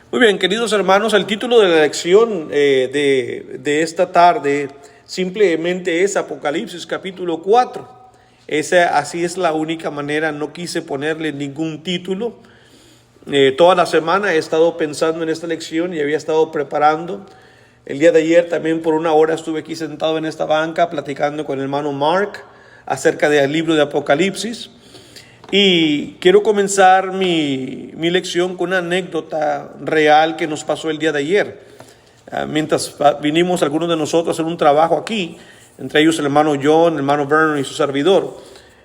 Muy bien, queridos hermanos, el título de la lección de esta tarde simplemente es Apocalipsis capítulo 4. Así es la única manera, no quise ponerle ningún título. Toda la semana he estado pensando en esta lección y había estado preparando. El día de ayer también por una hora estuve aquí sentado en esta banca platicando con el hermano Mark acerca del libro de Apocalipsis. Y quiero comenzar mi lección con una anécdota real que nos pasó el día de ayer. Mientras vinimos algunos de nosotros a hacer un trabajo aquí, entre ellos el hermano John, el hermano Vernon y su servidor,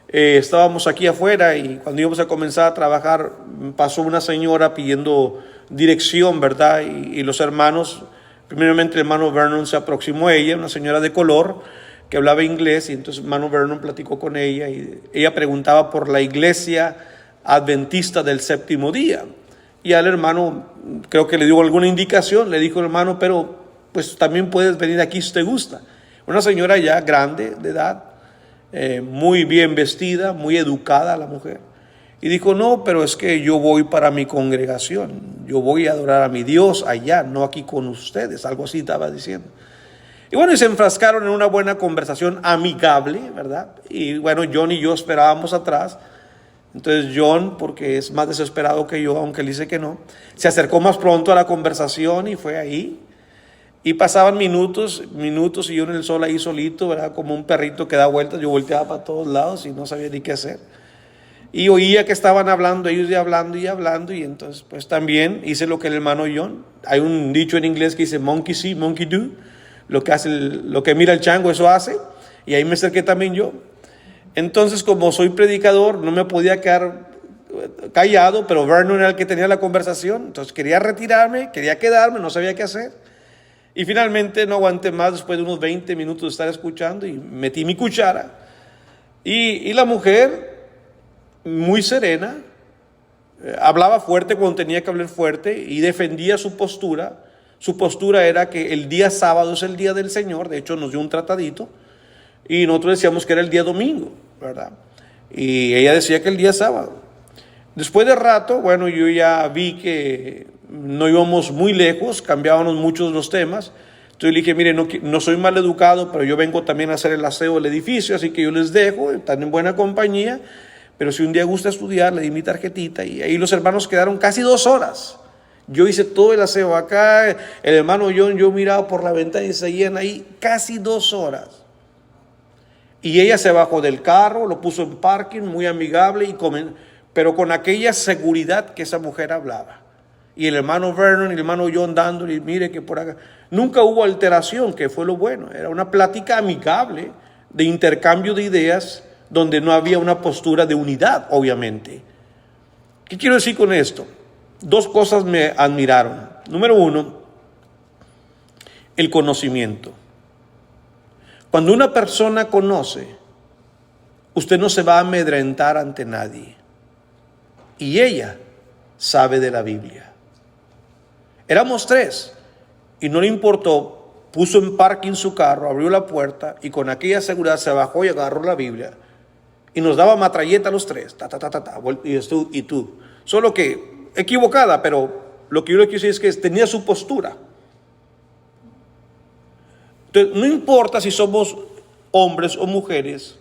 estábamos aquí afuera y cuando íbamos a comenzar a trabajar pasó una señora pidiendo dirección, ¿verdad? Y los hermanos, primeramente el hermano Vernon se aproximó a ella, una señora de color, que hablaba inglés, y entonces hermano Vernon platicó con ella y ella preguntaba por la iglesia adventista del séptimo día. Y al hermano creo que le dio alguna indicación, le dijo el hermano, pero pues también puedes venir aquí si te gusta. Una señora ya grande de edad, muy bien vestida, muy educada la mujer. Y dijo, no, pero es que yo voy para mi congregación, yo voy a adorar a mi Dios allá, no aquí con ustedes, algo así estaba diciendo. Y bueno, y se enfrascaron en una buena conversación amigable, ¿verdad? Y bueno, John y yo esperábamos atrás. Entonces John, porque es más desesperado que yo, aunque él dice que no, se acercó más pronto a la conversación y fue ahí. Y pasaban minutos y yo en el sol ahí solito, ¿verdad? Como un perrito que da vueltas. Yo volteaba para todos lados y no sabía ni qué hacer. Y oía que estaban hablando, ellos y hablando, y entonces pues también hice lo que el hermano John. Hay un dicho en inglés que dice monkey see, monkey do. Lo que mira el chango, eso hace. Y ahí me acerqué también yo. Entonces, como soy predicador, no me podía quedar callado, pero Vernon era el que tenía la conversación. Entonces quería retirarme, quería quedarme, no sabía qué hacer. Y finalmente no aguanté más después de unos 20 minutos de estar escuchando y metí mi cuchara. Y la mujer, muy serena, hablaba fuerte cuando tenía que hablar fuerte y defendía su postura. Su postura era que el día sábado es el día del Señor. De hecho nos dio un tratadito y nosotros decíamos que era el día domingo, ¿verdad? Y ella decía que el día sábado. Después de rato, bueno, yo ya vi que no íbamos muy lejos, cambiábamos muchos los temas. Entonces le dije, mire, no soy mal educado, pero yo vengo también a hacer el aseo del edificio, así que yo les dejo, están en buena compañía, pero si un día gusta estudiar, le di mi tarjetita. Y ahí los hermanos quedaron casi 2 horas. Yo hice todo el aseo acá, el hermano John, yo miraba por la ventana y seguían ahí casi 2 horas. Y ella se bajó del carro, lo puso en parking, muy amigable, pero con aquella seguridad que esa mujer hablaba. Y el hermano Vernon y el hermano John dándole, mire que por acá. Nunca hubo alteración, que fue lo bueno. Era una plática amigable, de intercambio de ideas, donde no había una postura de unidad, obviamente. ¿Qué quiero decir con esto? 2 cosas me admiraron. Número 1, el conocimiento. Cuando una persona conoce, usted no se va a amedrentar ante nadie. Y ella sabe de la Biblia. Éramos 3 y no le importó, puso en parking su carro, abrió la puerta y con aquella seguridad se bajó y agarró la Biblia. Y nos daba matralleta a los 3, y tú. Solo que equivocada, pero lo que yo le quiero decir es que tenía su postura. Entonces, no importa si somos hombres o mujeres,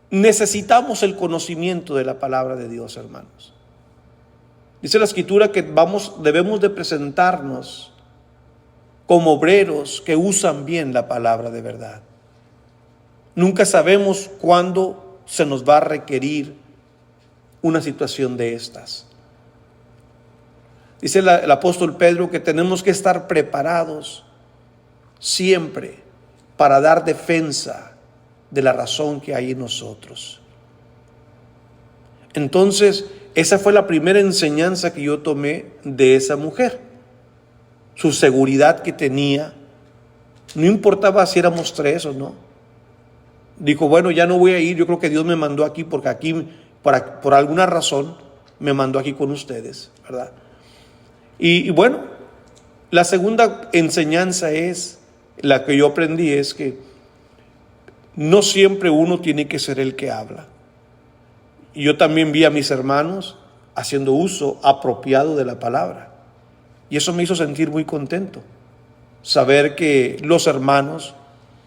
necesitamos el conocimiento de la palabra de Dios, hermanos. Dice la Escritura que debemos de presentarnos como obreros que usan bien la palabra de verdad. Nunca sabemos cuándo se nos va a requerir una situación de estas. Dice el apóstol Pedro que tenemos que estar preparados siempre para dar defensa de la razón que hay en nosotros. Entonces, esa fue la primera enseñanza que yo tomé de esa mujer. Su seguridad que tenía, no importaba si éramos 3 o no. Dijo, bueno, ya no voy a ir, yo creo que Dios me mandó aquí porque aquí, por alguna razón, me mandó aquí con ustedes, ¿verdad? Y bueno, la segunda enseñanza es, la que yo aprendí es que no siempre uno tiene que ser el que habla. Y yo también vi a mis hermanos haciendo uso apropiado de la palabra. Y eso me hizo sentir muy contento, saber que los hermanos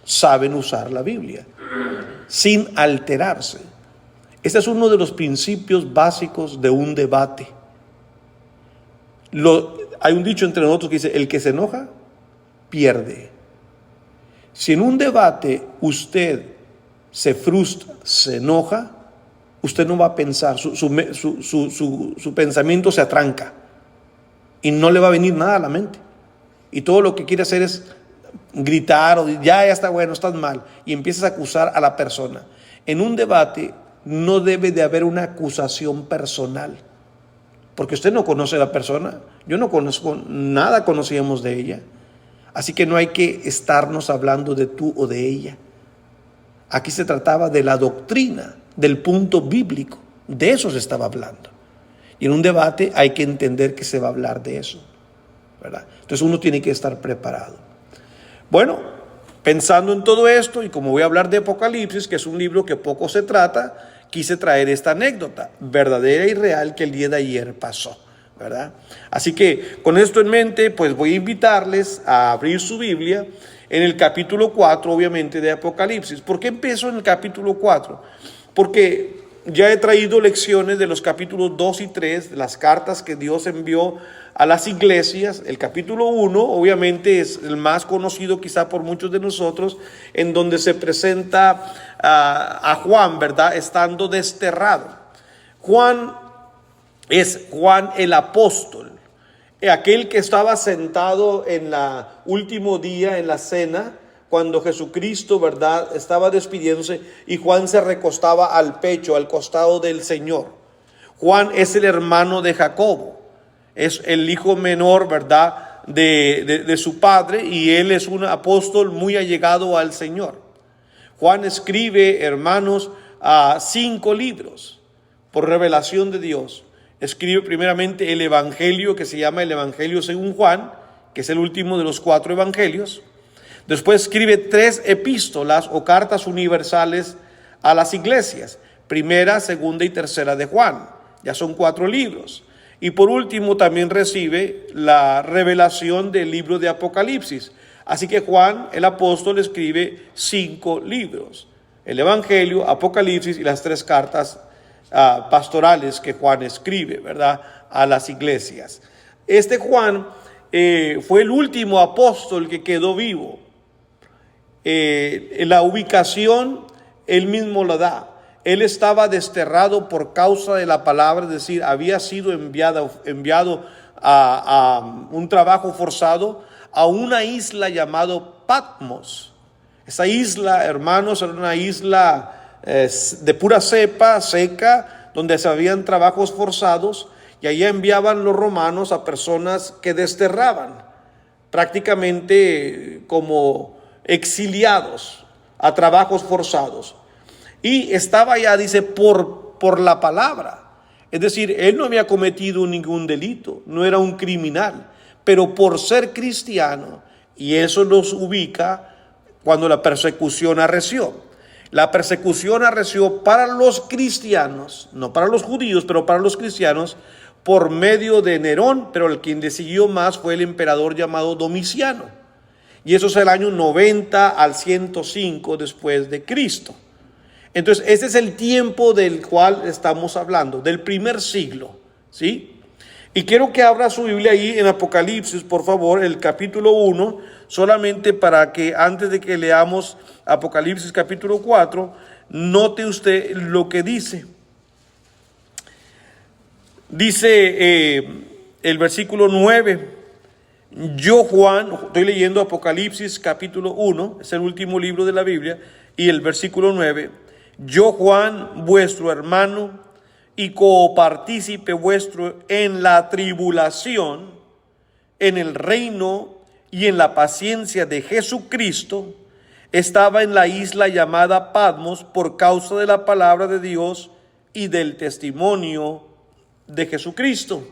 saben usar la Biblia sin alterarse. Este es uno de los principios básicos de un debate. Hay un dicho entre nosotros que dice: el que se enoja, pierde. Si en un debate usted se frustra, se enoja, usted no va a pensar, su pensamiento se atranca y no le va a venir nada a la mente. Y todo lo que quiere hacer es gritar o ya está bueno, estás mal, y empiezas a acusar a la persona. En un debate no debe de haber una acusación personal, porque usted no conoce a la persona, yo no conozco nada, conocíamos de ella. Así que no hay que estarnos hablando de tú o de ella. Aquí se trataba de la doctrina, del punto bíblico, de eso se estaba hablando. Y en un debate hay que entender que se va a hablar de eso, ¿verdad? Entonces uno tiene que estar preparado. Bueno, pensando en todo esto, y como voy a hablar de Apocalipsis, que es un libro que poco se trata, quise traer esta anécdota verdadera y real que el día de ayer pasó, ¿verdad? Así que con esto en mente, pues voy a invitarles a abrir su Biblia en el capítulo 4, obviamente, de Apocalipsis. ¿Por qué empiezo en el capítulo 4? Porque ya he traído lecciones de los capítulos 2 y 3, de las cartas que Dios envió a las iglesias. El capítulo 1, obviamente, es el más conocido quizá por muchos de nosotros, en donde se presenta a Juan, ¿verdad?, estando desterrado. Juan es Juan el apóstol, aquel que estaba sentado en el último día en la cena, cuando Jesucristo, ¿verdad?, estaba despidiéndose y Juan se recostaba al pecho, al costado del Señor. Juan es el hermano de Jacobo, es el hijo menor, ¿verdad?, de su padre, y él es un apóstol muy allegado al Señor. Juan escribe, hermanos, 5 libros por revelación de Dios. Escribe primeramente el Evangelio, que se llama el Evangelio según Juan, que es el último de los 4 evangelios. Después escribe 3 epístolas o cartas universales a las iglesias, primera, segunda y tercera de Juan. Ya son 4 libros. Y por último también recibe la revelación del libro de Apocalipsis. Así que Juan, el apóstol, escribe 5 libros: el Evangelio, Apocalipsis y las 3 cartas pastorales que Juan escribe, ¿verdad?, a las iglesias. Este Juan fue el último apóstol que quedó vivo. La ubicación él mismo la da. Él estaba desterrado por causa de la palabra, es decir, había sido enviado a un trabajo forzado a una isla llamado Patmos. Esa isla, hermanos, era una isla de pura cepa, seca, donde se habían trabajos forzados, y allá enviaban los romanos a personas que desterraban, prácticamente como exiliados a trabajos forzados. Y estaba allá, dice, por la palabra. Es decir, él no había cometido ningún delito, no era un criminal, pero por ser cristiano, y eso los ubica cuando la persecución arreció. La persecución arreció para los cristianos, no para los judíos, pero para los cristianos, por medio de Nerón, pero el quien le siguió más fue el emperador llamado Domiciano. Y eso es el año 90 al 105 después de Cristo. Entonces, ese es el tiempo del cual estamos hablando, del primer siglo, ¿sí? Y quiero que abra su Biblia ahí en Apocalipsis, por favor, el capítulo 1, solamente para que antes de que leamos Apocalipsis capítulo 4, note usted lo que dice. Dice el versículo 9, yo Juan, estoy leyendo Apocalipsis capítulo 1, es el último libro de la Biblia, y el versículo 9, yo Juan, vuestro hermano y copartícipe vuestro en la tribulación, en el reino y en la paciencia de Jesucristo, estaba en la isla llamada Patmos por causa de la palabra de Dios y del testimonio de Jesucristo.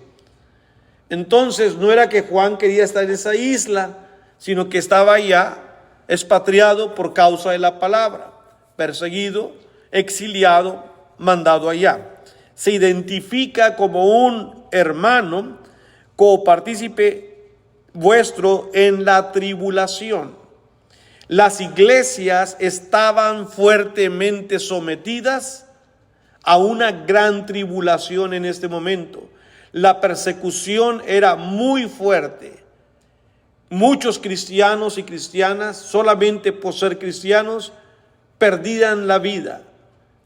Entonces no era que Juan quería estar en esa isla, sino que estaba allá expatriado por causa de la palabra, perseguido, exiliado, mandado allá. Se identifica como un hermano, copartícipe vuestro en la tribulación. Las iglesias estaban fuertemente sometidas a una gran tribulación en este momento. La persecución era muy fuerte. Muchos cristianos y cristianas, solamente por ser cristianos, perdían la vida.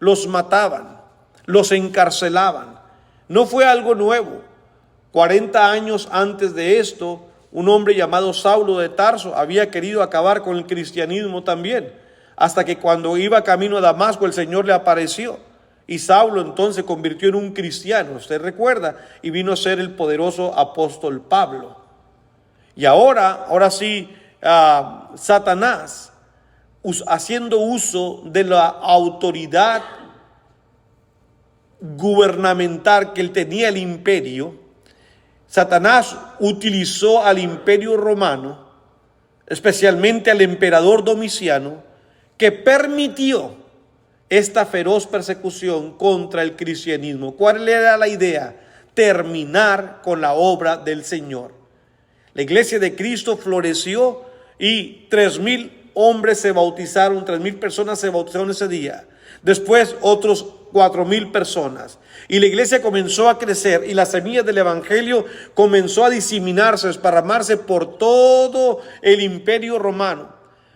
Los mataban, los encarcelaban. No fue algo nuevo. 40 años antes de esto, un hombre llamado Saulo de Tarso había querido acabar con el cristianismo también, hasta que cuando iba camino a Damasco el Señor le apareció y Saulo entonces se convirtió en un cristiano, usted recuerda, y vino a ser el poderoso apóstol Pablo. Y ahora sí, Satanás, haciendo uso de la autoridad gubernamental que él tenía el imperio, Satanás utilizó al imperio romano, especialmente al emperador Domiciano, que permitió esta feroz persecución contra el cristianismo. ¿Cuál era la idea? Terminar con la obra del Señor. La iglesia de Cristo floreció y 3,000 hombres se bautizaron, 3,000 personas se bautizaron ese día. Después otros 4,000 personas. Y la iglesia comenzó a crecer y la semilla del evangelio comenzó a diseminarse, a esparramarse por todo el imperio romano.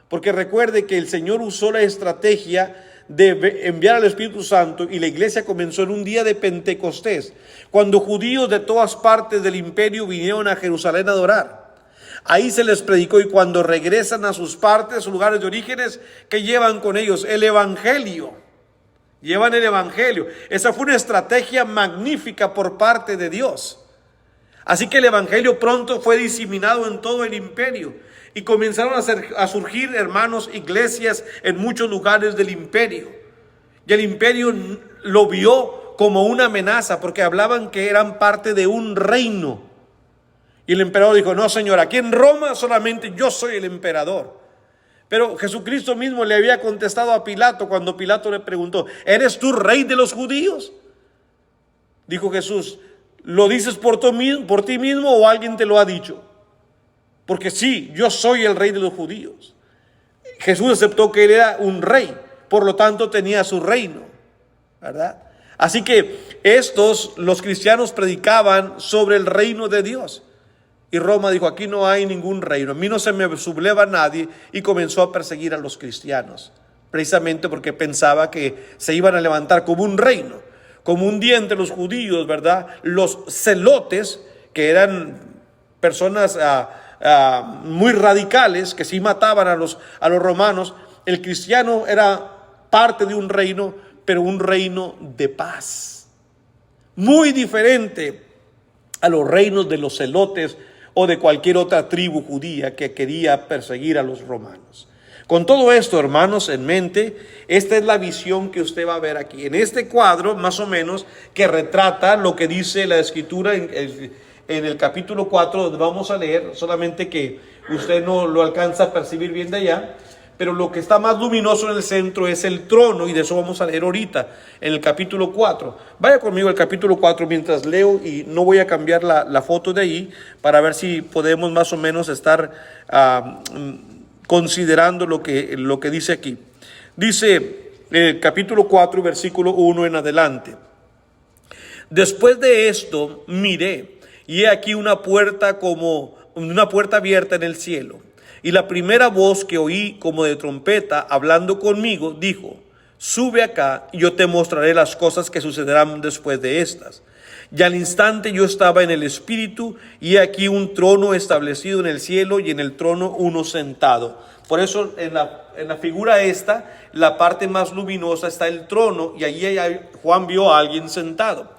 Porque recuerde que el Señor usó la estrategia de enviar al Espíritu Santo y la iglesia comenzó en un día de Pentecostés, cuando judíos de todas partes del imperio vinieron a Jerusalén a adorar. Ahí se les predicó y cuando regresan a sus partes, sus lugares de orígenes, ¿qué llevan con ellos? El evangelio. Llevan el evangelio. Esa fue una estrategia magnífica por parte de Dios. Así que el evangelio pronto fue diseminado en todo el imperio y comenzaron a surgir, hermanos, iglesias en muchos lugares del imperio. Y el imperio lo vio como una amenaza porque hablaban que eran parte de un reino. Y el emperador dijo: no, señor, aquí en Roma solamente yo soy el emperador. Pero Jesucristo mismo le había contestado a Pilato cuando Pilato le preguntó: ¿eres tú rey de los judíos? Dijo Jesús: ¿lo dices por ti mismo o alguien te lo ha dicho? Porque sí, yo soy el rey de los judíos. Jesús aceptó que él era un rey, por lo tanto tenía su reino, ¿verdad? Así que los cristianos predicaban sobre el reino de Dios. Y Roma dijo: aquí no hay ningún reino, a mí no se me subleva nadie, y comenzó a perseguir a los cristianos, precisamente porque pensaba que se iban a levantar como un reino, como un día entre los judíos, ¿verdad? Los celotes, que eran personas muy radicales, que sí mataban a los romanos. El cristiano era parte de un reino, pero un reino de paz, muy diferente a los reinos de los celotes o de cualquier otra tribu judía que quería perseguir a los romanos. Con todo esto, hermanos, en mente, esta es la visión que usted va a ver aquí, en este cuadro, más o menos, que retrata lo que dice la Escritura en el capítulo 4, donde vamos a leer, solamente que usted no lo alcanza a percibir bien de allá, pero lo que está más luminoso en el centro es el trono, y de eso vamos a leer ahorita, en el capítulo 4. Vaya conmigo al capítulo 4 mientras leo, y no voy a cambiar la foto de ahí, para ver si podemos más o menos estar considerando lo que dice aquí. Dice el capítulo 4, versículo 1 en adelante: después de esto miré, y he aquí una puerta abierta en el cielo. Y la primera voz que oí como de trompeta hablando conmigo dijo: sube acá y yo te mostraré las cosas que sucederán después de estas. Y al instante yo estaba en el espíritu, y aquí un trono establecido en el cielo, y en el trono uno sentado. Por eso en la figura esta, la parte más luminosa está el trono, y allí Juan vio a alguien sentado.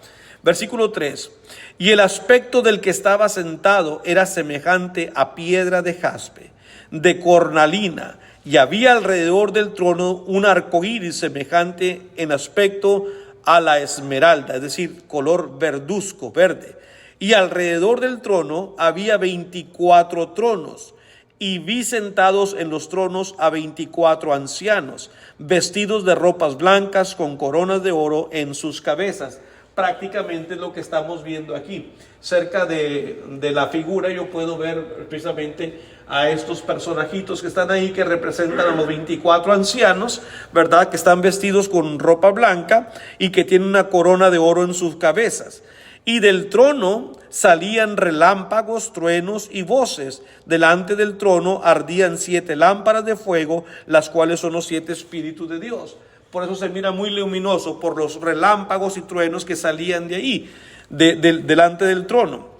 Versículo 3: y el aspecto del que estaba sentado era semejante a piedra de jaspe, de cornalina, y había alrededor del trono un arco iris semejante en aspecto a la esmeralda, es decir, color verduzco, verde. Y alrededor del trono había 24 tronos, y vi sentados en los tronos a 24 ancianos, vestidos de ropas blancas con coronas de oro en sus cabezas. Prácticamente es lo que estamos viendo aquí. cerca de la figura, yo puedo ver precisamente a estos personajitos que están ahí, que representan a los 24 ancianos, ¿verdad? Que están vestidos con ropa blanca y que tienen una corona de oro en sus cabezas. Y del trono salían relámpagos, truenos y voces. Delante del trono ardían 7 lámparas de fuego, las cuales son los 7 espíritus de Dios. Por eso se mira muy luminoso, por los relámpagos y truenos que salían de ahí, delante del trono.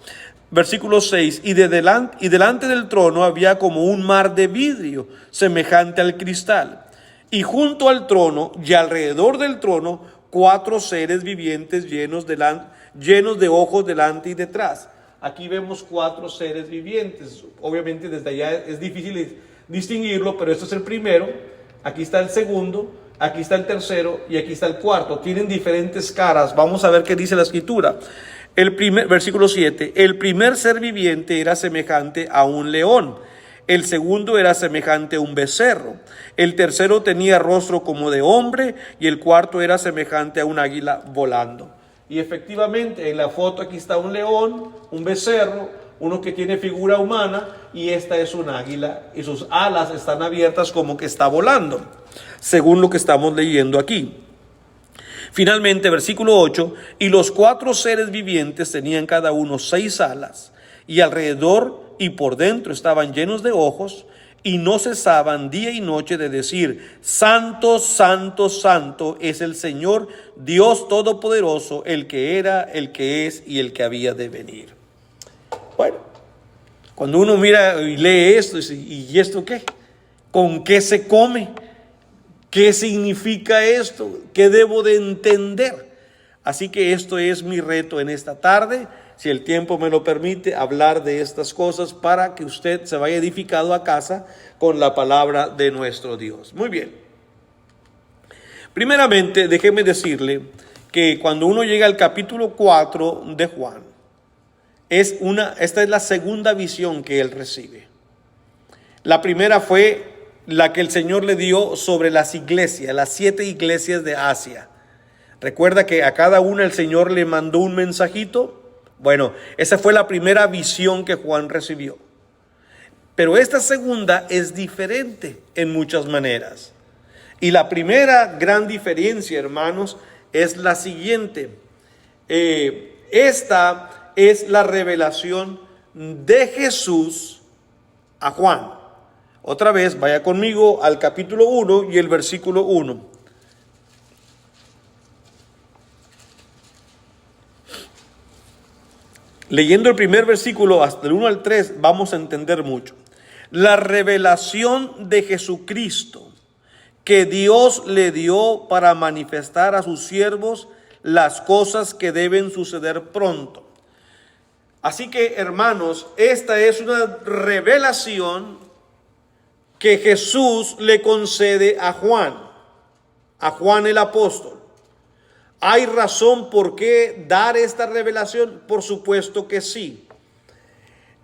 Versículo 6, y delante del trono había como un mar de vidrio, semejante al cristal. Y junto al trono y alrededor del trono, 4 seres vivientes llenos de ojos delante y detrás. Aquí vemos 4 seres vivientes. Obviamente desde allá es difícil distinguirlo, pero este es el primero. Aquí está el segundo, aquí está el tercero y aquí está el cuarto. Tienen diferentes caras. Vamos a ver qué dice la escritura. Versículo 7, el primer ser viviente era semejante a un león, el segundo era semejante a un becerro, el tercero tenía rostro como de hombre y el cuarto era semejante a un águila volando. Y efectivamente en la foto aquí está un león, un becerro, uno que tiene figura humana, y esta es un águila y sus alas están abiertas como que está volando, según lo que estamos leyendo aquí. Finalmente, versículo 8, y los 4 seres vivientes tenían cada uno 6 alas, y alrededor y por dentro estaban llenos de ojos, y no cesaban día y noche de decir: Santo, santo, santo es el Señor Dios Todopoderoso, el que era, el que es y el que había de venir. Bueno, cuando uno mira y lee esto, dice: ¿y esto qué? ¿Con qué se come? ¿Qué significa esto? ¿Qué debo de entender? Así que esto es mi reto en esta tarde, si el tiempo me lo permite, hablar de estas cosas para que usted se vaya edificado a casa con la palabra de nuestro Dios. Muy bien. Primeramente, déjeme decirle que cuando uno llega al capítulo 4 de Juan, esta es la segunda visión que él recibe. La primera fue la que el Señor le dio sobre las iglesias, las 7 iglesias de Asia. Recuerda que a cada una el Señor le mandó un mensajito. Bueno, esa fue la primera visión que Juan recibió. Pero esta segunda es diferente en muchas maneras. Y la primera gran diferencia, hermanos, es la siguiente. Esta es la revelación de Jesús a Juan. Otra vez, vaya conmigo al capítulo 1 y el versículo 1. Leyendo el primer versículo hasta el 1 al 3, vamos a entender mucho. La revelación de Jesucristo que Dios le dio para manifestar a sus siervos las cosas que deben suceder pronto. Así que, hermanos, esta es una revelación que Jesús le concede a Juan el apóstol. ¿Hay razón por qué dar esta revelación? Por supuesto que sí.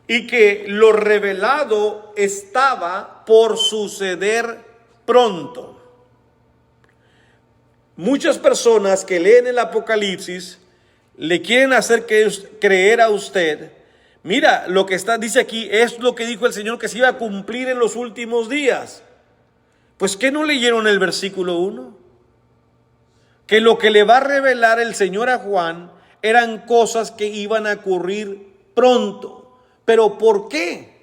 Y que lo revelado estaba por suceder pronto. Muchas personas que leen el Apocalipsis le quieren hacer creer a usted: mira, lo que dice aquí es lo que dijo el Señor que se iba a cumplir en los últimos días. Pues ¿qué no leyeron el versículo 1? Que lo que le va a revelar el Señor a Juan eran cosas que iban a ocurrir pronto. ¿Pero por qué?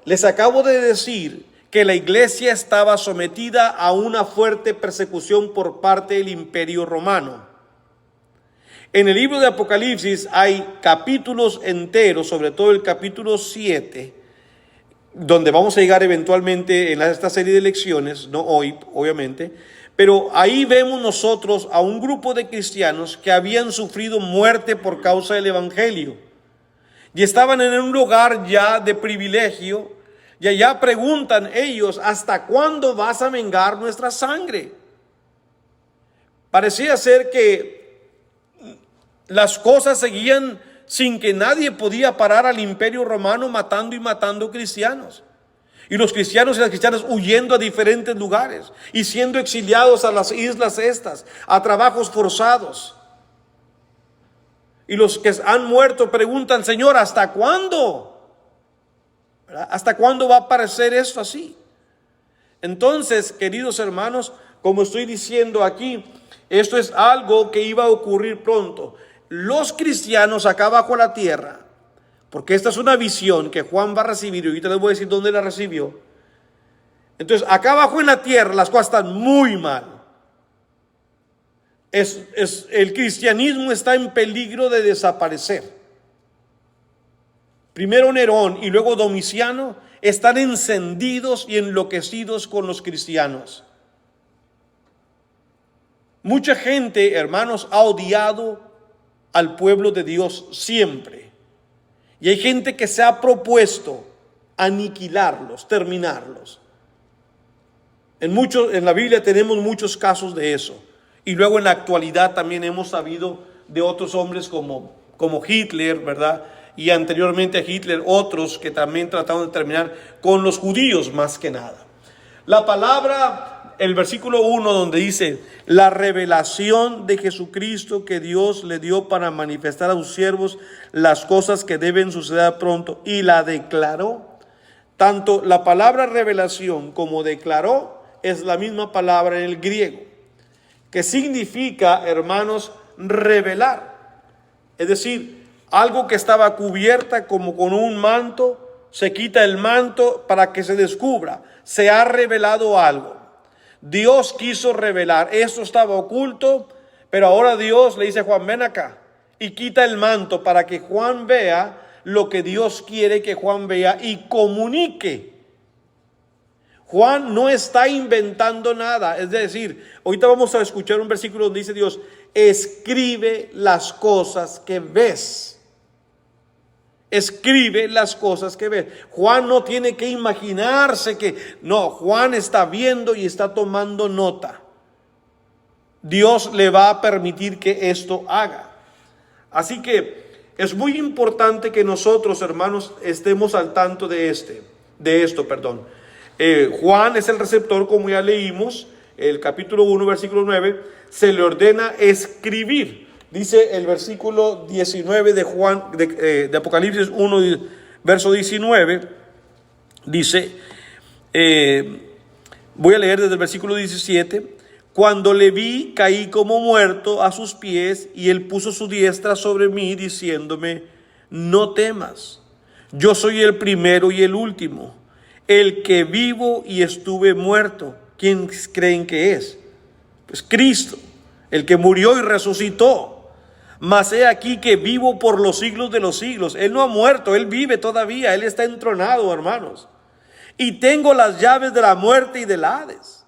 Les acabo de decir que la iglesia estaba sometida a una fuerte persecución por parte del Imperio Romano. En el libro de Apocalipsis hay capítulos enteros, sobre todo el capítulo 7, donde vamos a llegar eventualmente en esta serie de lecciones, no hoy, obviamente, pero ahí vemos nosotros a un grupo de cristianos que habían sufrido muerte por causa del evangelio y estaban en un lugar ya de privilegio, y allá preguntan ellos: ¿hasta cuándo vas a vengar nuestra sangre? Parecía ser que las cosas seguían sin que nadie podía parar al Imperio Romano matando cristianos. Y los cristianos y las cristianas huyendo a diferentes lugares y siendo exiliados a las islas estas, a trabajos forzados. Y los que han muerto preguntan, Señor, ¿hasta cuándo? ¿Verdad? ¿Hasta cuándo va a aparecer esto así? Entonces, queridos hermanos, como estoy diciendo aquí, esto es algo que iba a ocurrir pronto. Los cristianos acá bajo la tierra, porque esta es una visión que Juan va a recibir, y ahorita les voy a decir dónde la recibió. Entonces, acá abajo en la tierra las cosas están muy mal. El cristianismo está en peligro de desaparecer. Primero Nerón y luego Domiciano están encendidos y enloquecidos con los cristianos. Mucha gente, hermanos, ha odiado al pueblo de Dios siempre. Y hay gente que se ha propuesto aniquilarlos, terminarlos. En la Biblia tenemos muchos casos de eso. Y luego en la actualidad también hemos sabido de otros hombres como Hitler, ¿verdad? Y anteriormente a Hitler otros que también trataron de terminar con los judíos más que nada. La palabra, el versículo 1 donde dice, la revelación de Jesucristo que Dios le dio para manifestar a sus siervos las cosas que deben suceder pronto, y la declaró. Tanto la palabra revelación como declaró es la misma palabra en el griego, que significa, hermanos, revelar. Es decir, algo que estaba cubierta como con un manto, se quita el manto para que se descubra. Se ha revelado algo. Dios quiso revelar. Esto estaba oculto, pero ahora Dios le dice a Juan, ven acá, y quita el manto para que Juan vea lo que Dios quiere que Juan vea y comunique. Juan no está inventando nada. Es decir, ahorita vamos a escuchar un versículo donde dice Dios, escribe las cosas que ves. Escribe las cosas que ves. Juan no tiene que imaginarse no, Juan está viendo y está tomando nota. Dios le va a permitir que esto haga. Así que es muy importante que nosotros, hermanos, estemos al tanto de esto. Juan es el receptor, como ya leímos, el capítulo 1, versículo 9, se le ordena escribir. Dice el versículo 19 de Juan, de Apocalipsis 1, verso 19, dice, voy a leer desde el versículo 17, cuando le vi, caí como muerto a sus pies, y él puso su diestra sobre mí, diciéndome, no temas, yo soy el primero y el último, el que vivo y estuve muerto. ¿Quién creen que es? Pues Cristo, el que murió y resucitó. Mas he aquí que vivo por los siglos de los siglos. Él no ha muerto, Él vive todavía, Él está entronado, hermanos. Y tengo las llaves de la muerte y del Hades.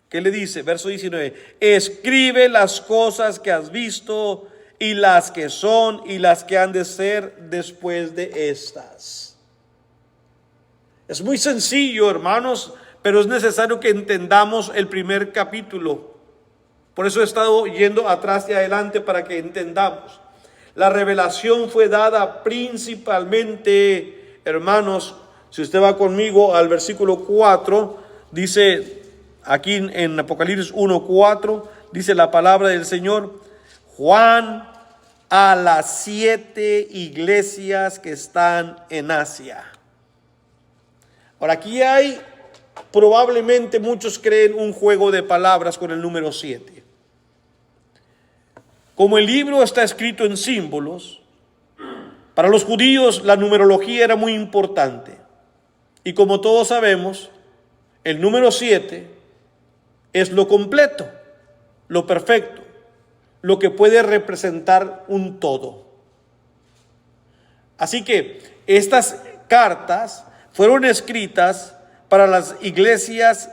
¿Qué le dice? Verso 19. Escribe las cosas que has visto, y las que son, y las que han de ser después de estas. Es muy sencillo, hermanos, pero es necesario que entendamos el primer capítulo. Por eso he estado yendo atrás y adelante para que entendamos. La revelación fue dada principalmente, hermanos, si usted va conmigo al versículo 4, dice aquí en Apocalipsis 1:4, dice la palabra del Señor, Juan a las 7 iglesias que están en Asia. Ahora aquí hay, probablemente muchos creen un juego de palabras con el número 7. Como el libro está escrito en símbolos, para los judíos la numerología era muy importante. Y como todos sabemos, el número 7 es lo completo, lo perfecto, lo que puede representar un todo. Así que estas cartas fueron escritas para las iglesias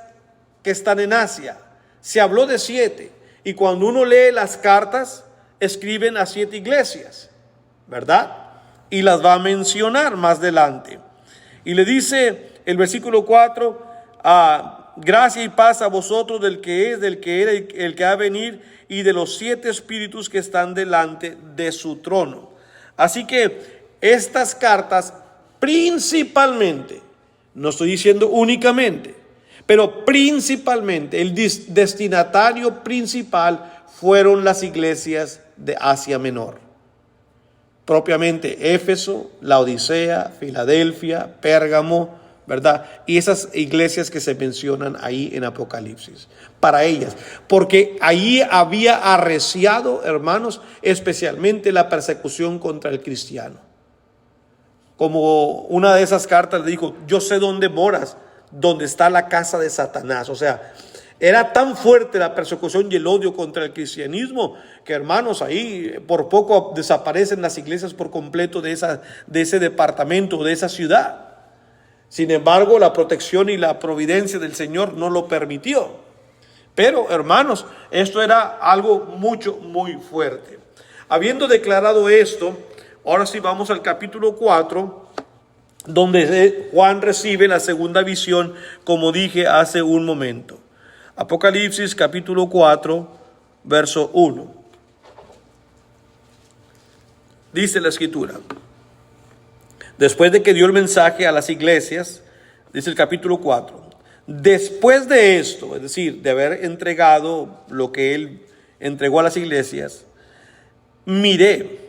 que están en Asia. Se habló de 7, y cuando uno lee las cartas, escriben a 7 iglesias, ¿verdad? Y las va a mencionar más adelante. Y le dice el versículo 4, gracia y paz a vosotros del que es, del que era y el que ha de venir, y de los 7 espíritus que están delante de su trono. Así que estas cartas principalmente, no estoy diciendo únicamente, pero principalmente el destinatario principal fueron las iglesias de Asia Menor. propiamente Éfeso, Laodicea, Filadelfia, Pérgamo, ¿verdad? Y esas iglesias que se mencionan ahí en Apocalipsis, para ellas, porque ahí había arreciado, hermanos, especialmente la persecución contra el cristiano. Como una de esas cartas le dijo: yo sé dónde moras, donde está la casa de Satanás. O sea, era tan fuerte la persecución y el odio contra el cristianismo que, hermanos, ahí por poco desaparecen las iglesias por completo de ese departamento, de esa ciudad. Sin embargo, la protección y la providencia del Señor no lo permitió. Pero, hermanos, esto era algo muy fuerte. Habiendo declarado esto, ahora sí vamos al capítulo 4, donde Juan recibe la segunda visión, como dije hace un momento. Apocalipsis capítulo 4, verso 1. Dice la escritura: después de que dio el mensaje a las iglesias, dice el capítulo 4, después de esto, es decir, de haber entregado lo que él entregó a las iglesias, miré,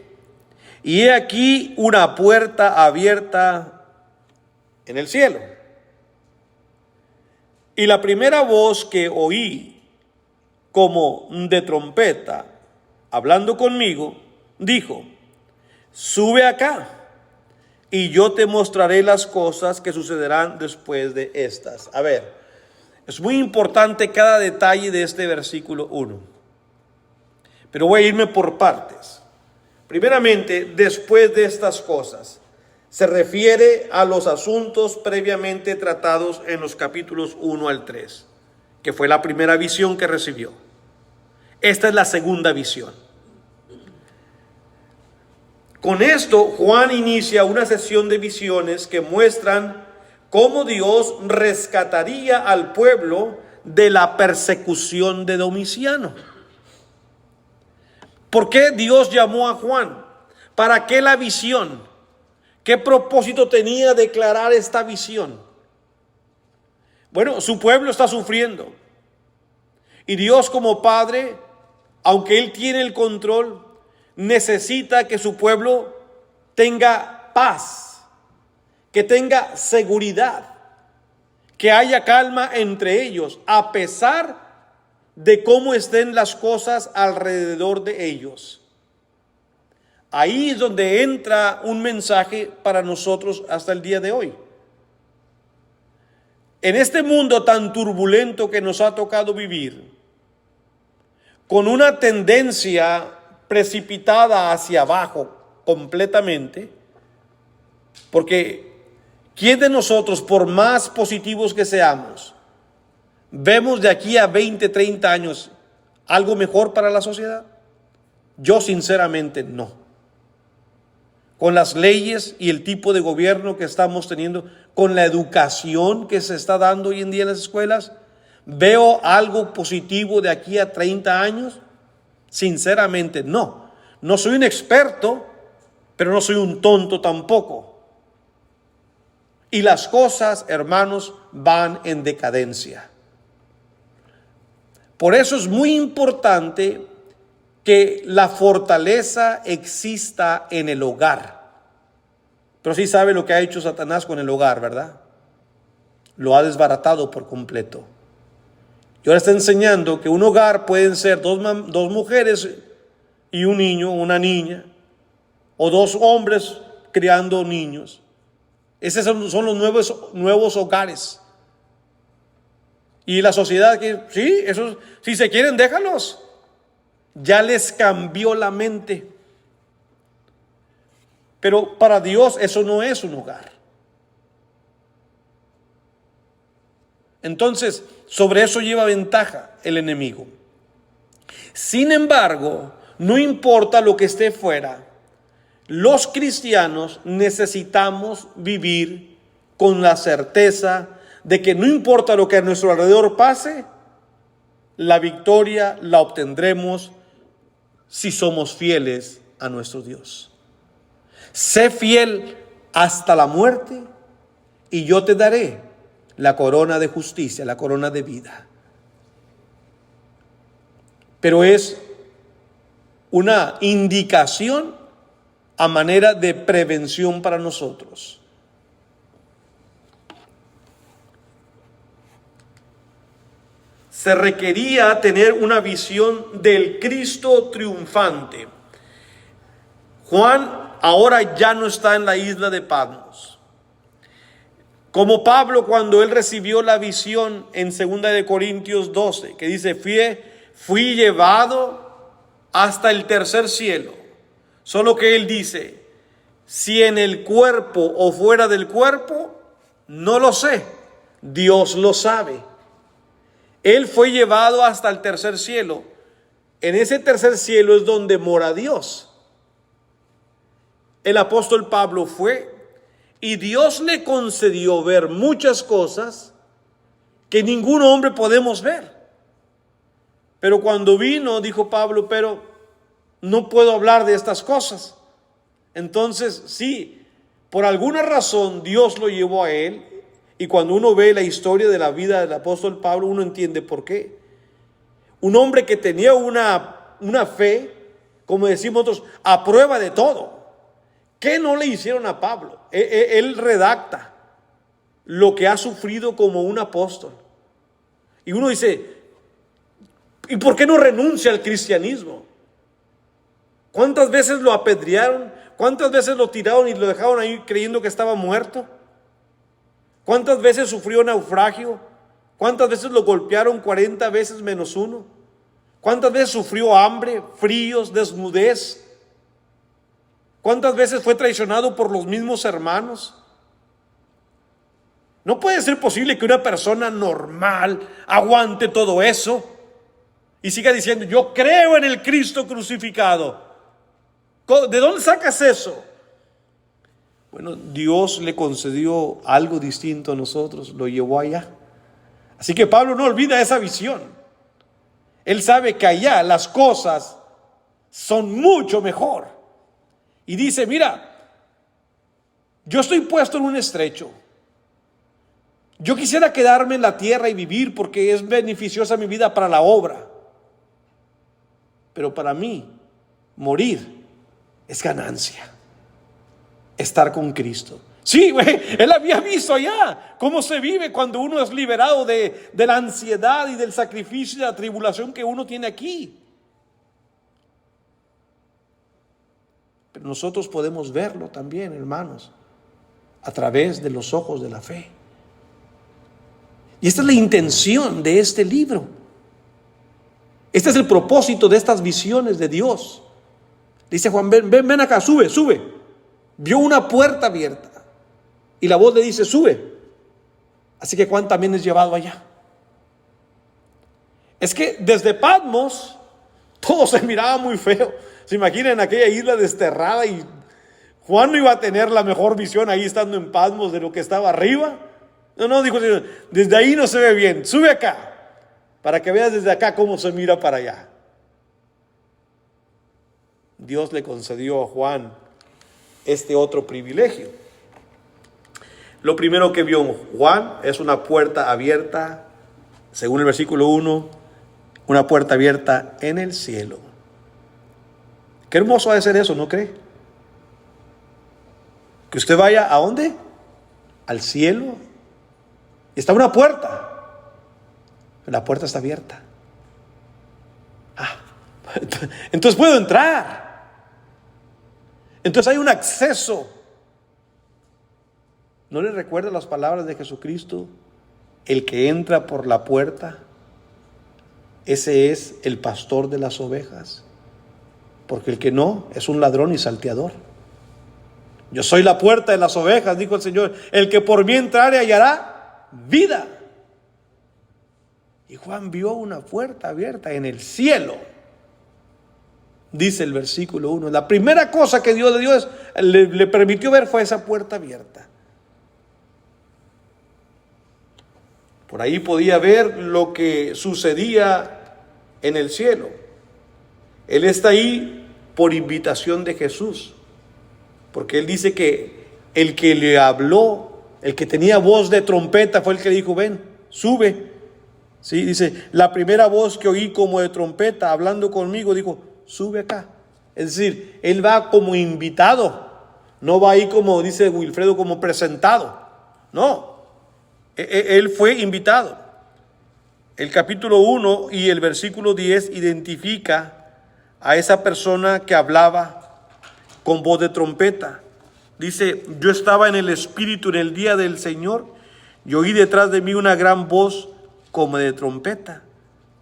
y he aquí una puerta abierta en el cielo. Y la primera voz que oí, como de trompeta, hablando conmigo, dijo: sube acá, y yo te mostraré las cosas que sucederán después de estas. A ver, es muy importante cada detalle de este versículo 1, pero voy a irme por partes. Primeramente, después de estas cosas, se refiere a los asuntos previamente tratados en los capítulos 1 al 3, que fue la primera visión que recibió. Esta es la segunda visión. Con esto, Juan inicia una sesión de visiones que muestran cómo Dios rescataría al pueblo de la persecución de Domiciano. ¿Por qué Dios llamó a Juan? ¿Para qué la visión? ¿Qué propósito tenía declarar esta visión? Bueno, su pueblo está sufriendo. Y Dios, como Padre, aunque Él tiene el control, necesita que su pueblo tenga paz, que tenga seguridad, que haya calma entre ellos, a pesar de cómo estén las cosas alrededor de ellos. Ahí es donde entra un mensaje para nosotros hasta el día de hoy. En este mundo tan turbulento que nos ha tocado vivir, con una tendencia precipitada hacia abajo completamente, porque ¿quién de nosotros, por más positivos que seamos, vemos de aquí a 20, 30 años algo mejor para la sociedad? Yo sinceramente no. Con las leyes y el tipo de gobierno que estamos teniendo, con la educación que se está dando hoy en día en las escuelas, ¿veo algo positivo de aquí a 30 años? Sinceramente no. No soy un experto, pero no soy un tonto tampoco. Y las cosas, hermanos, van en decadencia. Por eso es muy importante que la fortaleza exista en el hogar. Pero sí sabe lo que ha hecho Satanás con el hogar, ¿verdad? Lo ha desbaratado por completo. Y ahora está enseñando que un hogar pueden ser dos mujeres y un niño, una niña, o dos hombres criando niños. Esos son los nuevos hogares. Y la sociedad que, sí, eso, si se quieren, déjalos. Ya les cambió la mente. Pero para Dios eso no es un hogar. Entonces, sobre eso lleva ventaja el enemigo. Sin embargo, no importa lo que esté fuera, los cristianos necesitamos vivir con la certeza de que no importa lo que a nuestro alrededor pase, la victoria la obtendremos si somos fieles a nuestro Dios. Sé fiel hasta la muerte y yo te daré la corona de justicia, la corona de vida. Pero es una indicación a manera de prevención para nosotros. Se requería tener una visión del Cristo triunfante. Juan ahora ya no está en la isla de Patmos. Como Pablo, cuando él recibió la visión en 2 de Corintios 12, que dice, fui llevado hasta el tercer cielo. Solo que él dice, si en el cuerpo o fuera del cuerpo, no lo sé, Dios lo sabe. Él fue llevado hasta el tercer cielo. En ese tercer cielo es donde mora Dios. El apóstol Pablo fue y Dios le concedió ver muchas cosas que ningún hombre podemos ver. Pero cuando vino, dijo Pablo, pero no puedo hablar de estas cosas. Entonces, sí, por alguna razón Dios lo llevó a él. Y cuando uno ve la historia de la vida del apóstol Pablo, uno entiende por qué. Un hombre que tenía una fe, como decimos nosotros, a prueba de todo. ¿Qué no le hicieron a Pablo? Él redacta lo que ha sufrido como un apóstol. Y uno dice, ¿y por qué no renuncia al cristianismo? ¿Cuántas veces lo apedrearon? ¿Cuántas veces lo tiraron y lo dejaron ahí creyendo que estaba muerto? ¿Cuántas veces sufrió naufragio? ¿Cuántas veces lo golpearon 40 veces menos uno? ¿Cuántas veces sufrió hambre, fríos, desnudez? ¿Cuántas veces fue traicionado por los mismos hermanos? No puede ser posible que una persona normal aguante todo eso y siga diciendo, yo creo en el Cristo crucificado. ¿De dónde sacas eso? Bueno, Dios le concedió algo distinto a nosotros, lo llevó allá. Así que Pablo no olvida esa visión. Él sabe que allá las cosas son mucho mejor. Y dice, mira, yo estoy puesto en un estrecho. Yo quisiera quedarme en la tierra y vivir porque es beneficiosa mi vida para la obra. Pero para mí, morir es ganancia. Estar con Cristo. Sí, él había visto allá cómo se vive cuando uno es liberado de la ansiedad y del sacrificio y de la tribulación que uno tiene aquí. Pero nosotros podemos verlo también, hermanos, a través de los ojos de la fe. Y esta es la intención de este libro. Este es el propósito de estas visiones de Dios. Dice Juan, ven acá, sube. Vio una puerta abierta y la voz le dice, sube. Así que Juan también es llevado allá. Es que desde Patmos todo se miraba muy feo. Se imaginan aquella isla desterrada y Juan no iba a tener la mejor visión ahí estando en Patmos de lo que estaba arriba. No, dijo el Señor, desde ahí no se ve bien, sube acá para que veas desde acá cómo se mira para allá. Dios le concedió a Juan este otro privilegio. Lo primero que vio Juan es una puerta abierta, según el versículo 1, una puerta abierta en el cielo. Qué hermoso ha de ser eso, ¿no cree? Que usted vaya ¿a dónde? Al cielo. Está una puerta. La puerta está abierta. Entonces puedo entrar. Entonces hay un acceso. ¿No le recuerda las palabras de Jesucristo? El que entra por la puerta, ese es el pastor de las ovejas. Porque el que no, es un ladrón y salteador. Yo soy la puerta de las ovejas, dijo el Señor. El que por mí entrare hallará vida. Y Juan vio una puerta abierta en el cielo. Dice el versículo 1. La primera cosa que Dios le permitió ver fue esa puerta abierta. Por ahí podía ver lo que sucedía en el cielo. Él está ahí por invitación de Jesús. Porque él dice que el que le habló, el que tenía voz de trompeta, fue el que le dijo, ven, sube. Sí, dice, la primera voz que oí como de trompeta hablando conmigo, dijo, sube acá. Es decir, él va como invitado, no va ahí como dice Wilfredo, como presentado. No, él fue invitado. El capítulo 1 y el versículo 10 identifica a esa persona que hablaba con voz de trompeta. Dice, yo estaba en el Espíritu en el día del Señor y oí detrás de mí una gran voz como de trompeta,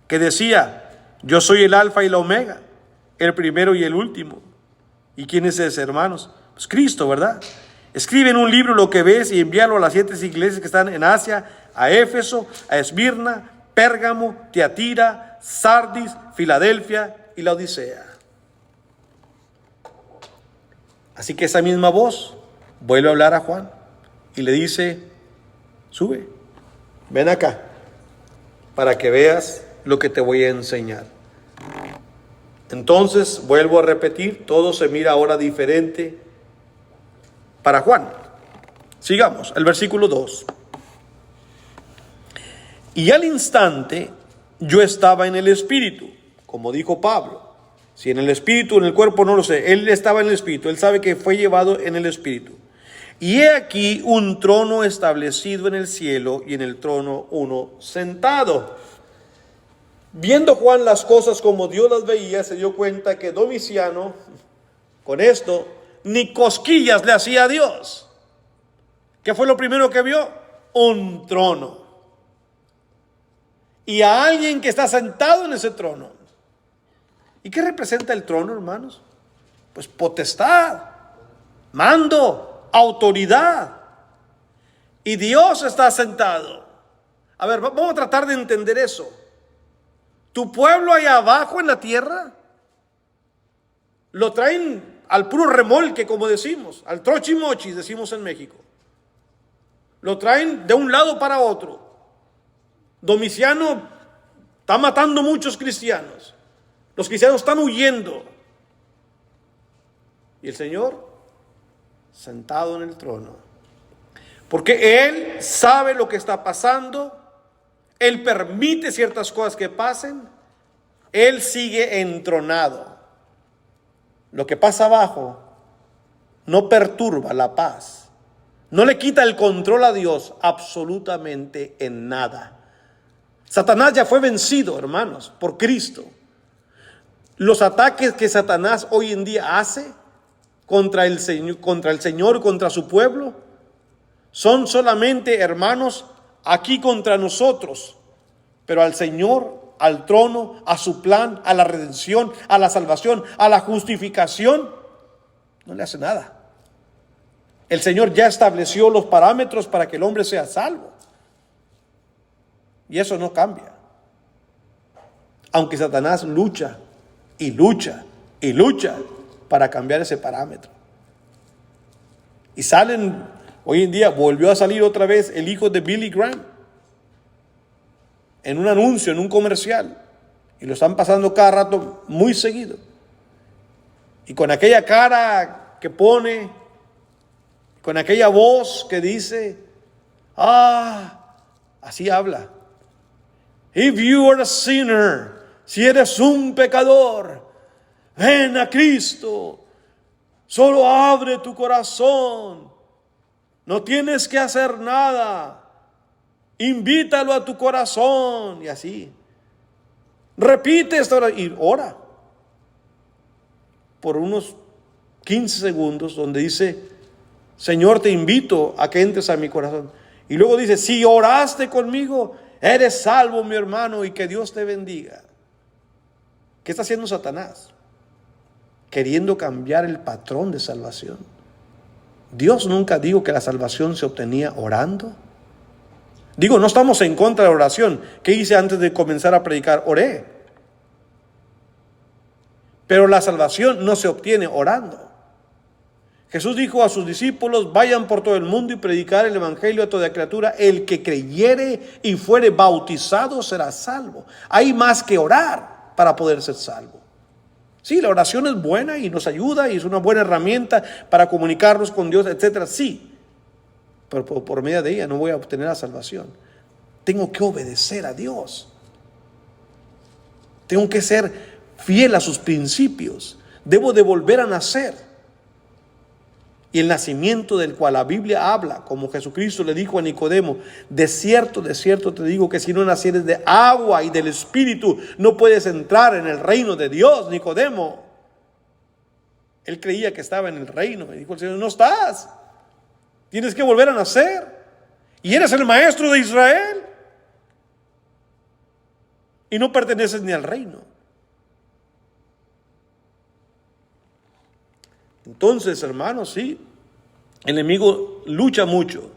que decía, yo soy el Alfa y la Omega, el primero y el último. ¿Y quién es ese, hermanos? Pues Cristo, ¿verdad? Escribe en un libro lo que ves y envíalo a las 7 iglesias que están en Asia, a Éfeso, a Esmirna, Pérgamo, Tiatira, Sardis, Filadelfia y la Odisea. Así que esa misma voz vuelve a hablar a Juan y le dice, sube, ven acá, para que veas lo que te voy a enseñar. Entonces, vuelvo a repetir, todo se mira ahora diferente para Juan. Sigamos, el versículo 2. Y al instante yo estaba en el Espíritu, como dijo Pablo. Si en el Espíritu, en el cuerpo, no lo sé. Él estaba en el Espíritu, él sabe que fue llevado en el Espíritu. Y he aquí un trono establecido en el cielo y en el trono uno sentado. Viendo Juan las cosas como Dios las veía, se dio cuenta que Domiciano, con esto, ni cosquillas le hacía a Dios. ¿Qué fue lo primero que vio? Un trono. Y a alguien que está sentado en ese trono. ¿Y qué representa el trono, hermanos? Pues potestad, mando, autoridad. Y Dios está sentado. A ver, vamos a tratar de entender eso. Tu pueblo allá abajo en la tierra lo traen al puro remolque, como decimos, al trochimochi, decimos en México. Lo traen de un lado para otro. Domiciano está matando muchos cristianos. Los cristianos están huyendo. Y el Señor sentado en el trono. Porque Él sabe lo que está pasando. Él permite ciertas cosas que pasen. Él sigue entronado. Lo que pasa abajo no perturba la paz. No le quita el control a Dios absolutamente en nada. Satanás ya fue vencido, hermanos, por Cristo. Los ataques que Satanás hoy en día hace contra el Señor, contra su pueblo, son solamente, hermanos, aquí contra nosotros. Pero al Señor, al trono, a su plan, a la redención, a la salvación, a la justificación, no le hace nada. El Señor ya estableció los parámetros para que el hombre sea salvo. Y eso no cambia. Aunque Satanás lucha y lucha y lucha para cambiar ese parámetro. Y salen, hoy en día volvió a salir otra vez el hijo de Billy Graham. En un anuncio, en un comercial. Y lo están pasando cada rato muy seguido. Y con aquella cara que pone, con aquella voz que dice, así habla. If you are a sinner, si eres un pecador, ven a Cristo. Solo abre tu corazón. No tienes que hacer nada. Invítalo a tu corazón. Y así. Repite esta oración y ora. Por unos 15 segundos donde dice, Señor, te invito a que entres a mi corazón. Y luego dice, si oraste conmigo, eres salvo, mi hermano, y que Dios te bendiga. ¿Qué está haciendo Satanás? Queriendo cambiar el patrón de salvación. Dios nunca dijo que la salvación se obtenía orando. Digo, no estamos en contra de la oración. ¿Qué hice antes de comenzar a predicar? Oré. Pero la salvación no se obtiene orando. Jesús dijo a sus discípulos, vayan por todo el mundo y predicar el evangelio a toda criatura. El que creyere y fuere bautizado será salvo. Hay más que orar para poder ser salvo. Sí, la oración es buena y nos ayuda y es una buena herramienta para comunicarnos con Dios, etcétera. Sí, pero por medio de ella no voy a obtener la salvación. Tengo que obedecer a Dios. Tengo que ser fiel a sus principios. Debo de volver a nacer. Y el nacimiento del cual la Biblia habla, como Jesucristo le dijo a Nicodemo, de cierto te digo que si no nacieres de agua y del Espíritu, no puedes entrar en el reino de Dios, Nicodemo. Él creía que estaba en el reino. Me dijo el Señor, no estás. Tienes que volver a nacer. Y eres el maestro de Israel. Y no perteneces ni al reino. Entonces, hermanos, sí, el enemigo lucha mucho,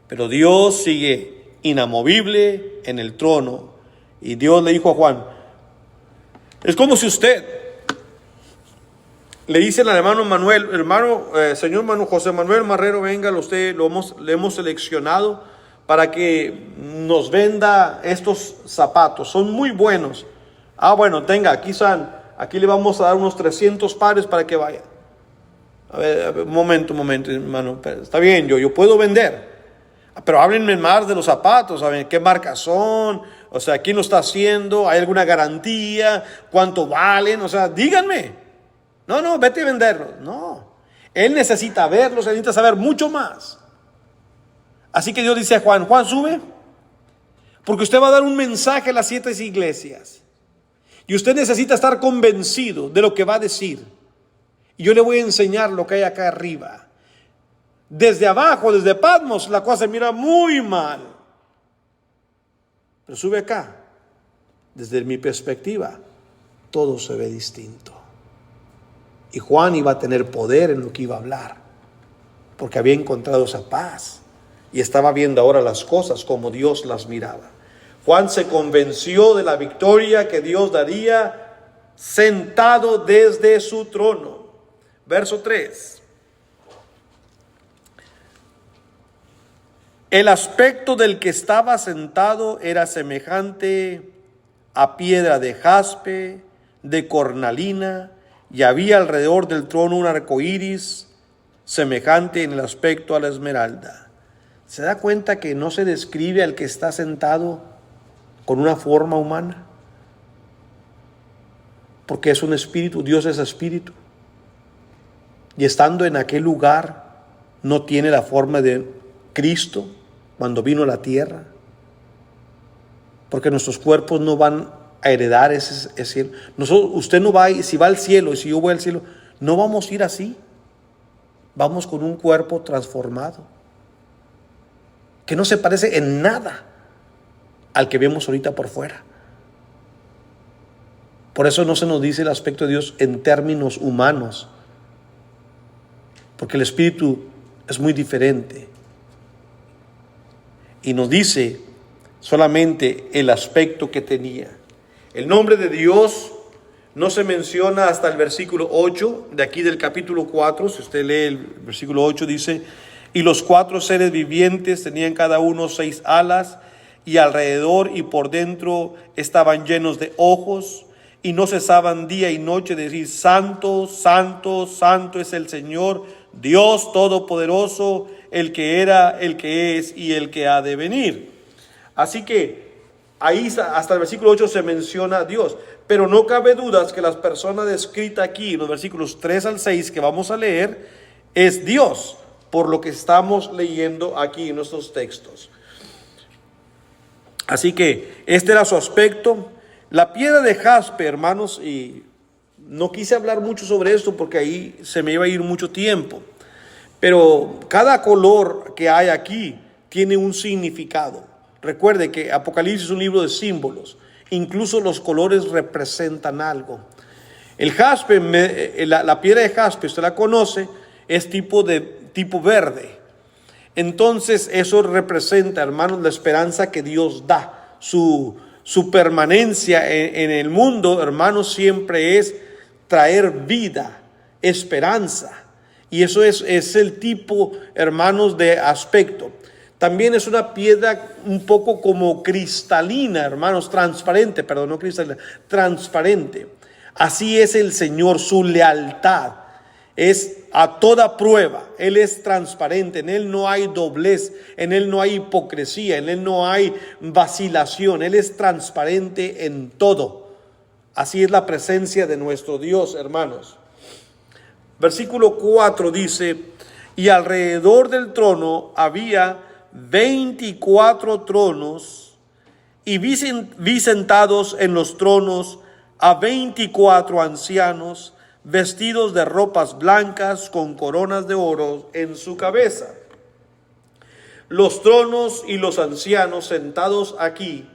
pero Dios sigue inamovible en el trono. Y Dios le dijo a Juan, es como si usted le dice al hermano Manuel, señor José Manuel Marrero, venga, le hemos seleccionado para que nos venda estos zapatos, son muy buenos. Bueno, tenga, aquí le vamos a dar unos 300 pares para que vaya. A ver, un momento, hermano. Está bien, yo puedo vender. Pero háblenme más de los zapatos, ¿saben qué marca son? O sea, ¿quién lo está haciendo? ¿Hay alguna garantía? ¿Cuánto valen? O sea, díganme. No, vete a venderlos. No. Él necesita verlos, él necesita saber mucho más. Así que Dios dice a Juan, sube. Porque usted va a dar un mensaje a las 7 iglesias. Y usted necesita estar convencido de lo que va a decir. Y yo le voy a enseñar lo que hay acá arriba. Desde abajo, desde Patmos, la cosa se mira muy mal. Pero sube acá. Desde mi perspectiva, todo se ve distinto. Y Juan iba a tener poder en lo que iba a hablar. Porque había encontrado esa paz. Y estaba viendo ahora las cosas como Dios las miraba. Juan se convenció de la victoria que Dios daría sentado desde su trono. Verso 3. El aspecto del que estaba sentado era semejante a piedra de jaspe, de cornalina, y había alrededor del trono un arco iris semejante en el aspecto a la esmeralda. ¿Se da cuenta que no se describe al que está sentado con una forma humana? Porque es un espíritu, Dios es espíritu. Y estando en aquel lugar, no tiene la forma de Cristo cuando vino a la tierra. Porque nuestros cuerpos no van a heredar ese cielo. Usted no va, si va al cielo y si yo voy al cielo, no vamos a ir así. Vamos con un cuerpo transformado, que no se parece en nada al que vemos ahorita por fuera. Por eso no se nos dice el aspecto de Dios en términos humanos, porque el espíritu es muy diferente. Y nos dice solamente el aspecto que tenía. El nombre de Dios no se menciona hasta el versículo 8 de aquí del capítulo 4. Si usted lee el versículo 8, dice: y los 4 seres vivientes tenían cada uno 6 alas, y alrededor y por dentro estaban llenos de ojos, y no cesaban día y noche de decir: santo, santo, santo es el Señor Dios Todopoderoso, el que era, el que es y el que ha de venir. Así que ahí hasta el versículo 8 se menciona a Dios, pero no cabe dudas que la persona descrita aquí en los versículos 3 al 6 que vamos a leer es Dios, por lo que estamos leyendo aquí en nuestros textos. Así que este era su aspecto. La piedra de jaspe, hermanos, y no quise hablar mucho sobre esto porque ahí se me iba a ir mucho tiempo, pero cada color que hay aquí tiene un significado. Recuerde que Apocalipsis es un libro de símbolos, incluso los colores representan algo. El jaspe, la piedra de jaspe, usted la conoce, es tipo verde. Entonces eso representa, hermanos, la esperanza que Dios da. Su permanencia en el mundo, hermanos, siempre es traer vida, esperanza. Y eso es el tipo, hermanos, de aspecto. También es una piedra un poco como cristalina, hermanos, transparente, perdón, no cristalina, transparente. Así es el Señor, su lealtad es a toda prueba. Él es transparente, en Él no hay doblez, en Él no hay hipocresía, en Él no hay vacilación. Él es transparente en todo. Así es la presencia de nuestro Dios, hermanos. Versículo 4 dice: y alrededor del trono había 24 tronos, y vi sentados en los tronos a 24 ancianos, vestidos de ropas blancas, con coronas de oro en su cabeza. Los tronos y los ancianos sentados aquí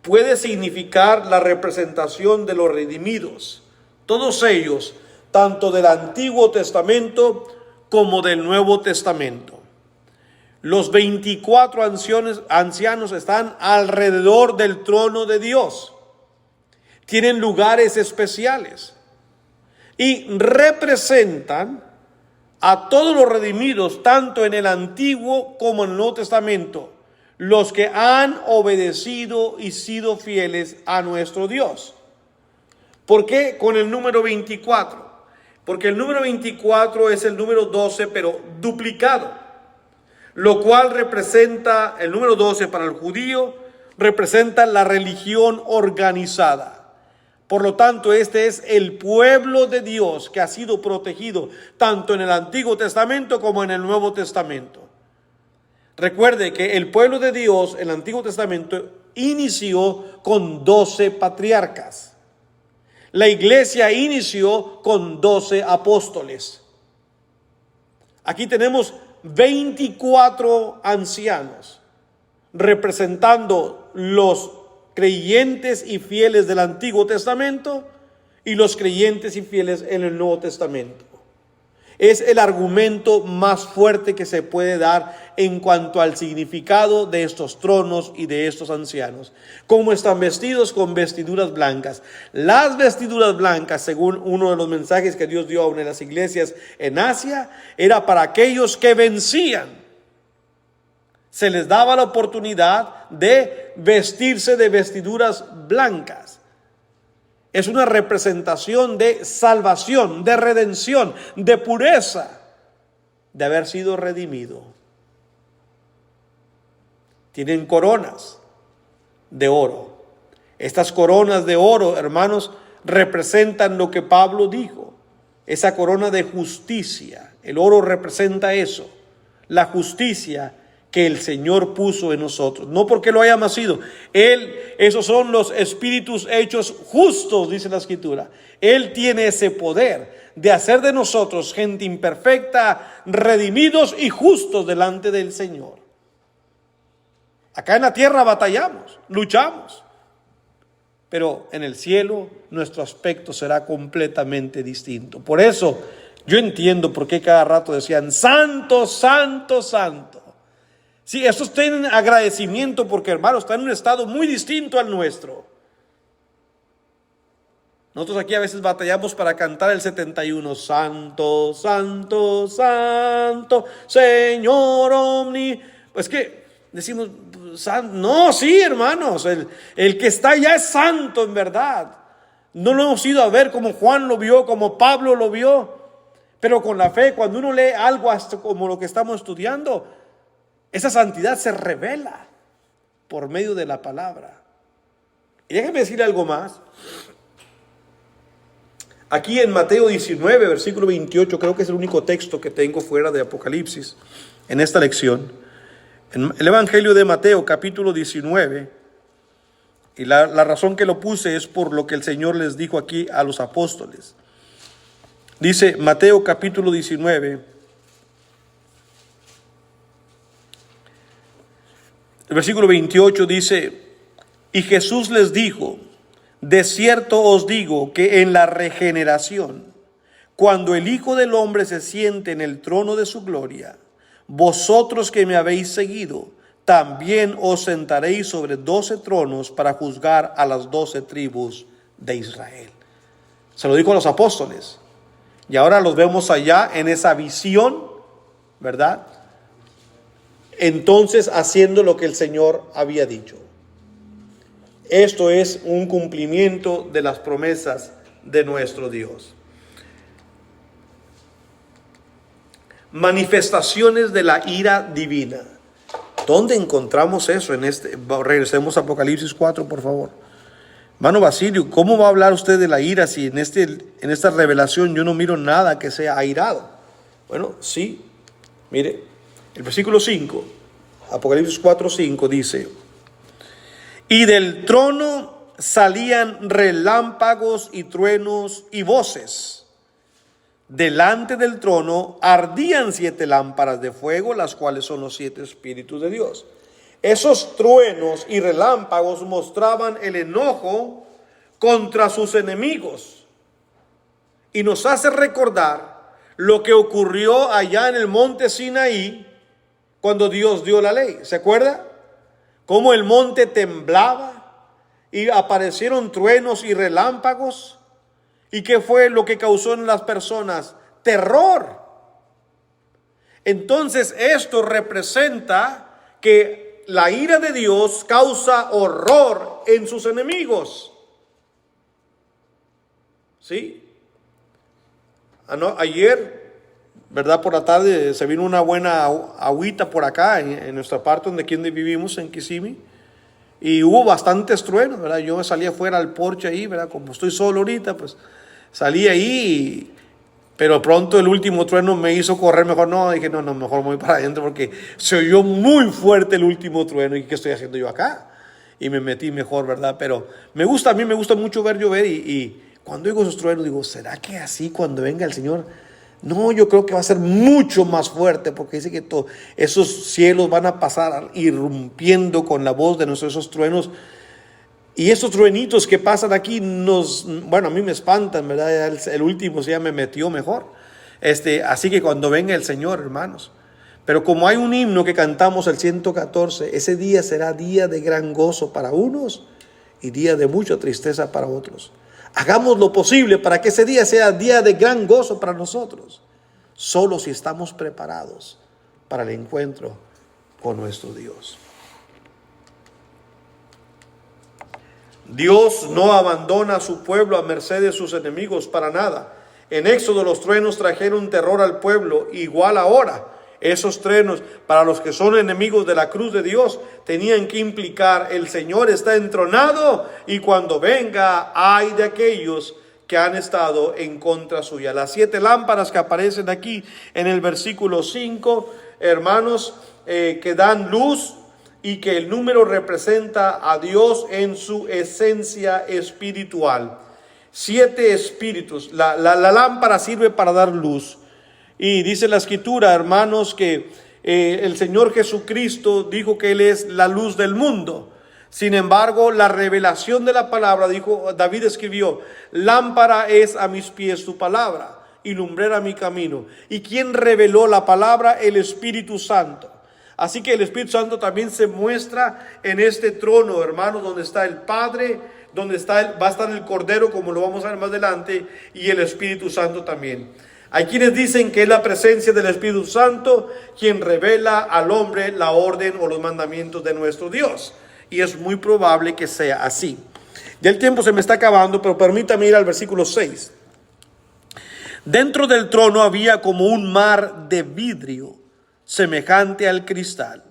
puede significar la representación de los redimidos, todos ellos, tanto del Antiguo Testamento como del Nuevo Testamento. Los 24 ancianos están alrededor del trono de Dios. Tienen lugares especiales y representan a todos los redimidos, tanto en el Antiguo como en el Nuevo Testamento, los que han obedecido y sido fieles a nuestro Dios. ¿Por qué con el número 24? Porque el número 24 es el número 12, pero duplicado, lo cual representa, el número 12 para el judío, representa la religión organizada. Por lo tanto, este es el pueblo de Dios que ha sido protegido tanto en el Antiguo Testamento como en el Nuevo Testamento. Recuerde que el pueblo de Dios en el Antiguo Testamento inició con 12 patriarcas. La iglesia inició con 12 apóstoles. Aquí tenemos 24 ancianos representando los creyentes y fieles del Antiguo Testamento y los creyentes y fieles en el Nuevo Testamento. Es el argumento más fuerte que se puede dar en cuanto al significado de estos tronos y de estos ancianos. ¿Cómo están vestidos? Con vestiduras blancas. Las vestiduras blancas, según uno de los mensajes que Dios dio a una de las iglesias en Asia, era para aquellos que vencían. Se les daba la oportunidad de vestirse de vestiduras blancas. Es una representación de salvación, de redención, de pureza, de haber sido redimido. Tienen coronas de oro. Estas coronas de oro, hermanos, representan lo que Pablo dijo, esa corona de justicia. El oro representa eso, la justicia que el Señor puso en nosotros, no porque lo hayamos sido. Esos son los espíritus hechos justos, dice la Escritura. Él tiene ese poder de hacer de nosotros gente imperfecta, redimidos y justos delante del Señor. Acá en la tierra batallamos, luchamos, pero en el cielo nuestro aspecto será completamente distinto. Por eso yo entiendo por qué cada rato decían: santo, santo, santo. Sí, estos tienen agradecimiento porque, hermanos, están en un estado muy distinto al nuestro. Nosotros aquí a veces batallamos para cantar el 71. Santo, santo, santo, Señor omni. Pues que decimos, no, sí, hermanos, el que está allá es santo en verdad. No lo hemos ido a ver como Juan lo vio, como Pablo lo vio. Pero con la fe, cuando uno lee algo hasta como lo que estamos estudiando, esa santidad se revela por medio de la palabra. Y déjeme decir algo más. Aquí en Mateo 19, versículo 28, creo que es el único texto que tengo fuera de Apocalipsis en esta lección. En el Evangelio de Mateo, capítulo 19, y la razón que lo puse es por lo que el Señor les dijo aquí a los apóstoles. Dice Mateo capítulo 19, el versículo 28 dice: y Jesús les dijo: de cierto os digo que en la regeneración, cuando el Hijo del Hombre se siente en el trono de su gloria, vosotros que me habéis seguido, también os sentaréis sobre 12 tronos para juzgar a las 12 tribus de Israel. Se lo dijo a los apóstoles. Y ahora los vemos allá en esa visión, ¿verdad? Entonces haciendo lo que el Señor había dicho. Esto es un cumplimiento de las promesas de nuestro Dios. Manifestaciones de la ira divina. ¿Dónde encontramos eso? Regresemos a Apocalipsis 4, por favor. Hermano Basilio, ¿cómo va a hablar usted de la ira si en esta revelación yo no miro nada que sea airado? Bueno, sí, mire, el versículo 5, Apocalipsis 4:5 dice: y del trono salían relámpagos y truenos y voces. Delante del trono ardían 7 lámparas de fuego, las cuales son los 7 espíritus de Dios. Esos truenos y relámpagos mostraban el enojo contra sus enemigos. Y nos hace recordar lo que ocurrió allá en el monte Sinaí cuando Dios dio la ley. ¿Se acuerda? Cómo el monte temblaba y aparecieron truenos y relámpagos. ¿Y qué fue lo que causó en las personas? Terror. Entonces esto representa que la ira de Dios causa horror en sus enemigos. ¿Sí? Ayer, ¿verdad? Por la tarde se vino una buena agüita por acá en nuestra parte donde vivimos, en Kissimmee. Y hubo bastantes truenos, ¿verdad? Yo me salí afuera al porche ahí, ¿verdad? Como estoy solo ahorita, pues salí ahí, pero pronto el último trueno me hizo correr mejor. No, dije, no, mejor me voy para adentro porque se oyó muy fuerte el último trueno. ¿Y qué estoy haciendo yo acá? Y me metí mejor, ¿verdad? Pero a mí me gusta mucho ver llover y cuando oigo esos truenos digo, ¿será que así cuando venga el Señor? No, yo creo que va a ser mucho más fuerte porque dice que esos cielos van a pasar irrumpiendo con la voz de esos truenos. Y esos truenitos que pasan aquí a mí me espantan, ¿verdad? El último ya me metió mejor. Así que cuando venga el Señor, hermanos. Pero como hay un himno que cantamos, el 114, ese día será día de gran gozo para unos y día de mucha tristeza para otros. Hagamos lo posible para que ese día sea día de gran gozo para nosotros, solo si estamos preparados para el encuentro con nuestro Dios. Dios no abandona a su pueblo a merced de sus enemigos para nada. En Éxodo los truenos trajeron terror al pueblo, igual ahora. Esos truenos, para los que son enemigos de la cruz de Dios, tenían que implicar: el Señor está entronado y cuando venga, ay de aquellos que han estado en contra suya. Las 7 lámparas que aparecen aquí en el versículo 5, hermanos, que dan luz, y que el número representa a Dios en su esencia espiritual. 7 espíritus. La lámpara sirve para dar luz. Y dice la Escritura, hermanos, que el Señor Jesucristo dijo que Él es la luz del mundo. Sin embargo, la revelación de la palabra, David escribió: lámpara es a mis pies tu palabra y lumbrera mi camino. ¿Y quién reveló la palabra? El Espíritu Santo. Así que el Espíritu Santo también se muestra en este trono, hermanos, donde está el Padre, donde va a estar el Cordero, como lo vamos a ver más adelante, y el Espíritu Santo también. Hay quienes dicen que es la presencia del Espíritu Santo quien revela al hombre la orden o los mandamientos de nuestro Dios. Y es muy probable que sea así. Ya el tiempo se me está acabando, pero permítame ir al versículo 6. Dentro del trono había como un mar de vidrio, semejante al cristal,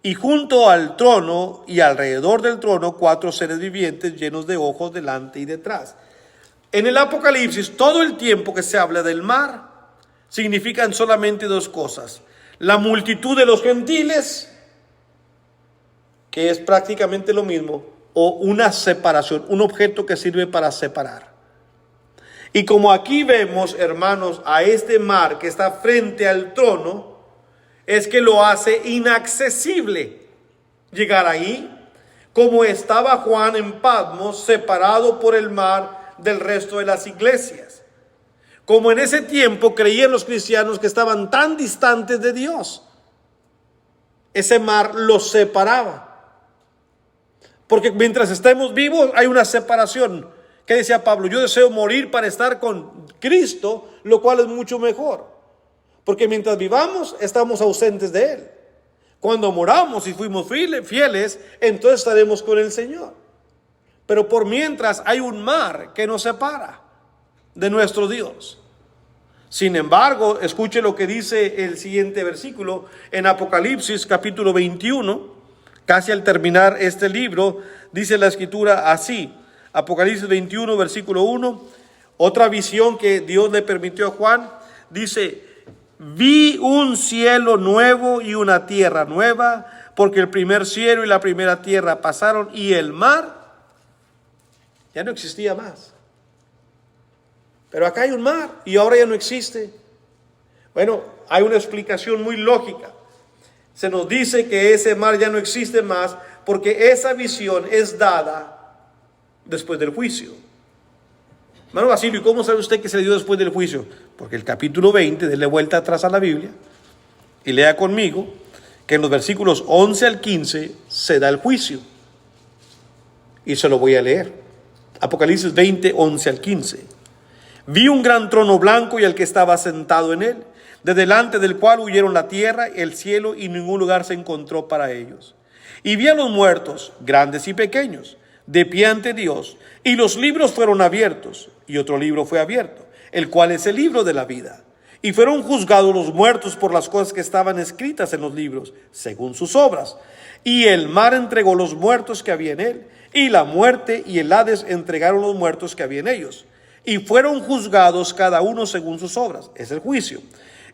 y junto al trono y alrededor del trono 4 seres vivientes llenos de ojos delante y detrás. En el Apocalipsis, todo el tiempo que se habla del mar, significan solamente 2 cosas: la multitud de los gentiles, que es prácticamente lo mismo, o una separación, un objeto que sirve para separar. Y como aquí vemos, hermanos, a este mar que está frente al trono, es que lo hace inaccesible llegar ahí, como estaba Juan en Patmos, separado por el mar del resto de las iglesias. Como en ese tiempo creían los cristianos que estaban tan distantes de Dios, ese mar los separaba. Porque mientras estemos vivos hay una separación. ¿Qué decía Pablo? Yo deseo morir para estar con Cristo, lo cual es mucho mejor. Porque mientras vivamos, estamos ausentes de Él. Cuando moramos y fuimos fieles, entonces estaremos con el Señor. Pero por mientras hay un mar que nos separa de nuestro Dios. Sin embargo, escuche lo que dice el siguiente versículo en Apocalipsis capítulo 21. Casi al terminar este libro, dice la Escritura así: Apocalipsis 21, versículo 1, otra visión que Dios le permitió a Juan, dice: vi un cielo nuevo y una tierra nueva, porque el primer cielo y la primera tierra pasaron y el mar ya no existía más. Pero acá hay un mar y ahora ya no existe. Bueno, hay una explicación muy lógica. Se nos dice que ese mar ya no existe más porque esa visión es dada después del juicio. Hermano Basilio, ¿y cómo sabe usted que se dio después del juicio? Porque el capítulo 20, déle vuelta atrás a la Biblia y lea conmigo que en los versículos 11 al 15 se da el juicio. Y se lo voy a leer. Apocalipsis 20, 11 al 15. Vi un gran trono blanco y al que estaba sentado en él, de delante del cual huyeron la tierra, el cielo y ningún lugar se encontró para ellos. Y vi a los muertos, grandes y pequeños, de pie ante Dios, y los libros fueron abiertos, y otro libro fue abierto, el cual es el libro de la vida. Y fueron juzgados los muertos por las cosas que estaban escritas en los libros, según sus obras. Y el mar entregó los muertos que había en él, y la muerte y el Hades entregaron los muertos que había en ellos. Y fueron juzgados cada uno según sus obras. Es el juicio.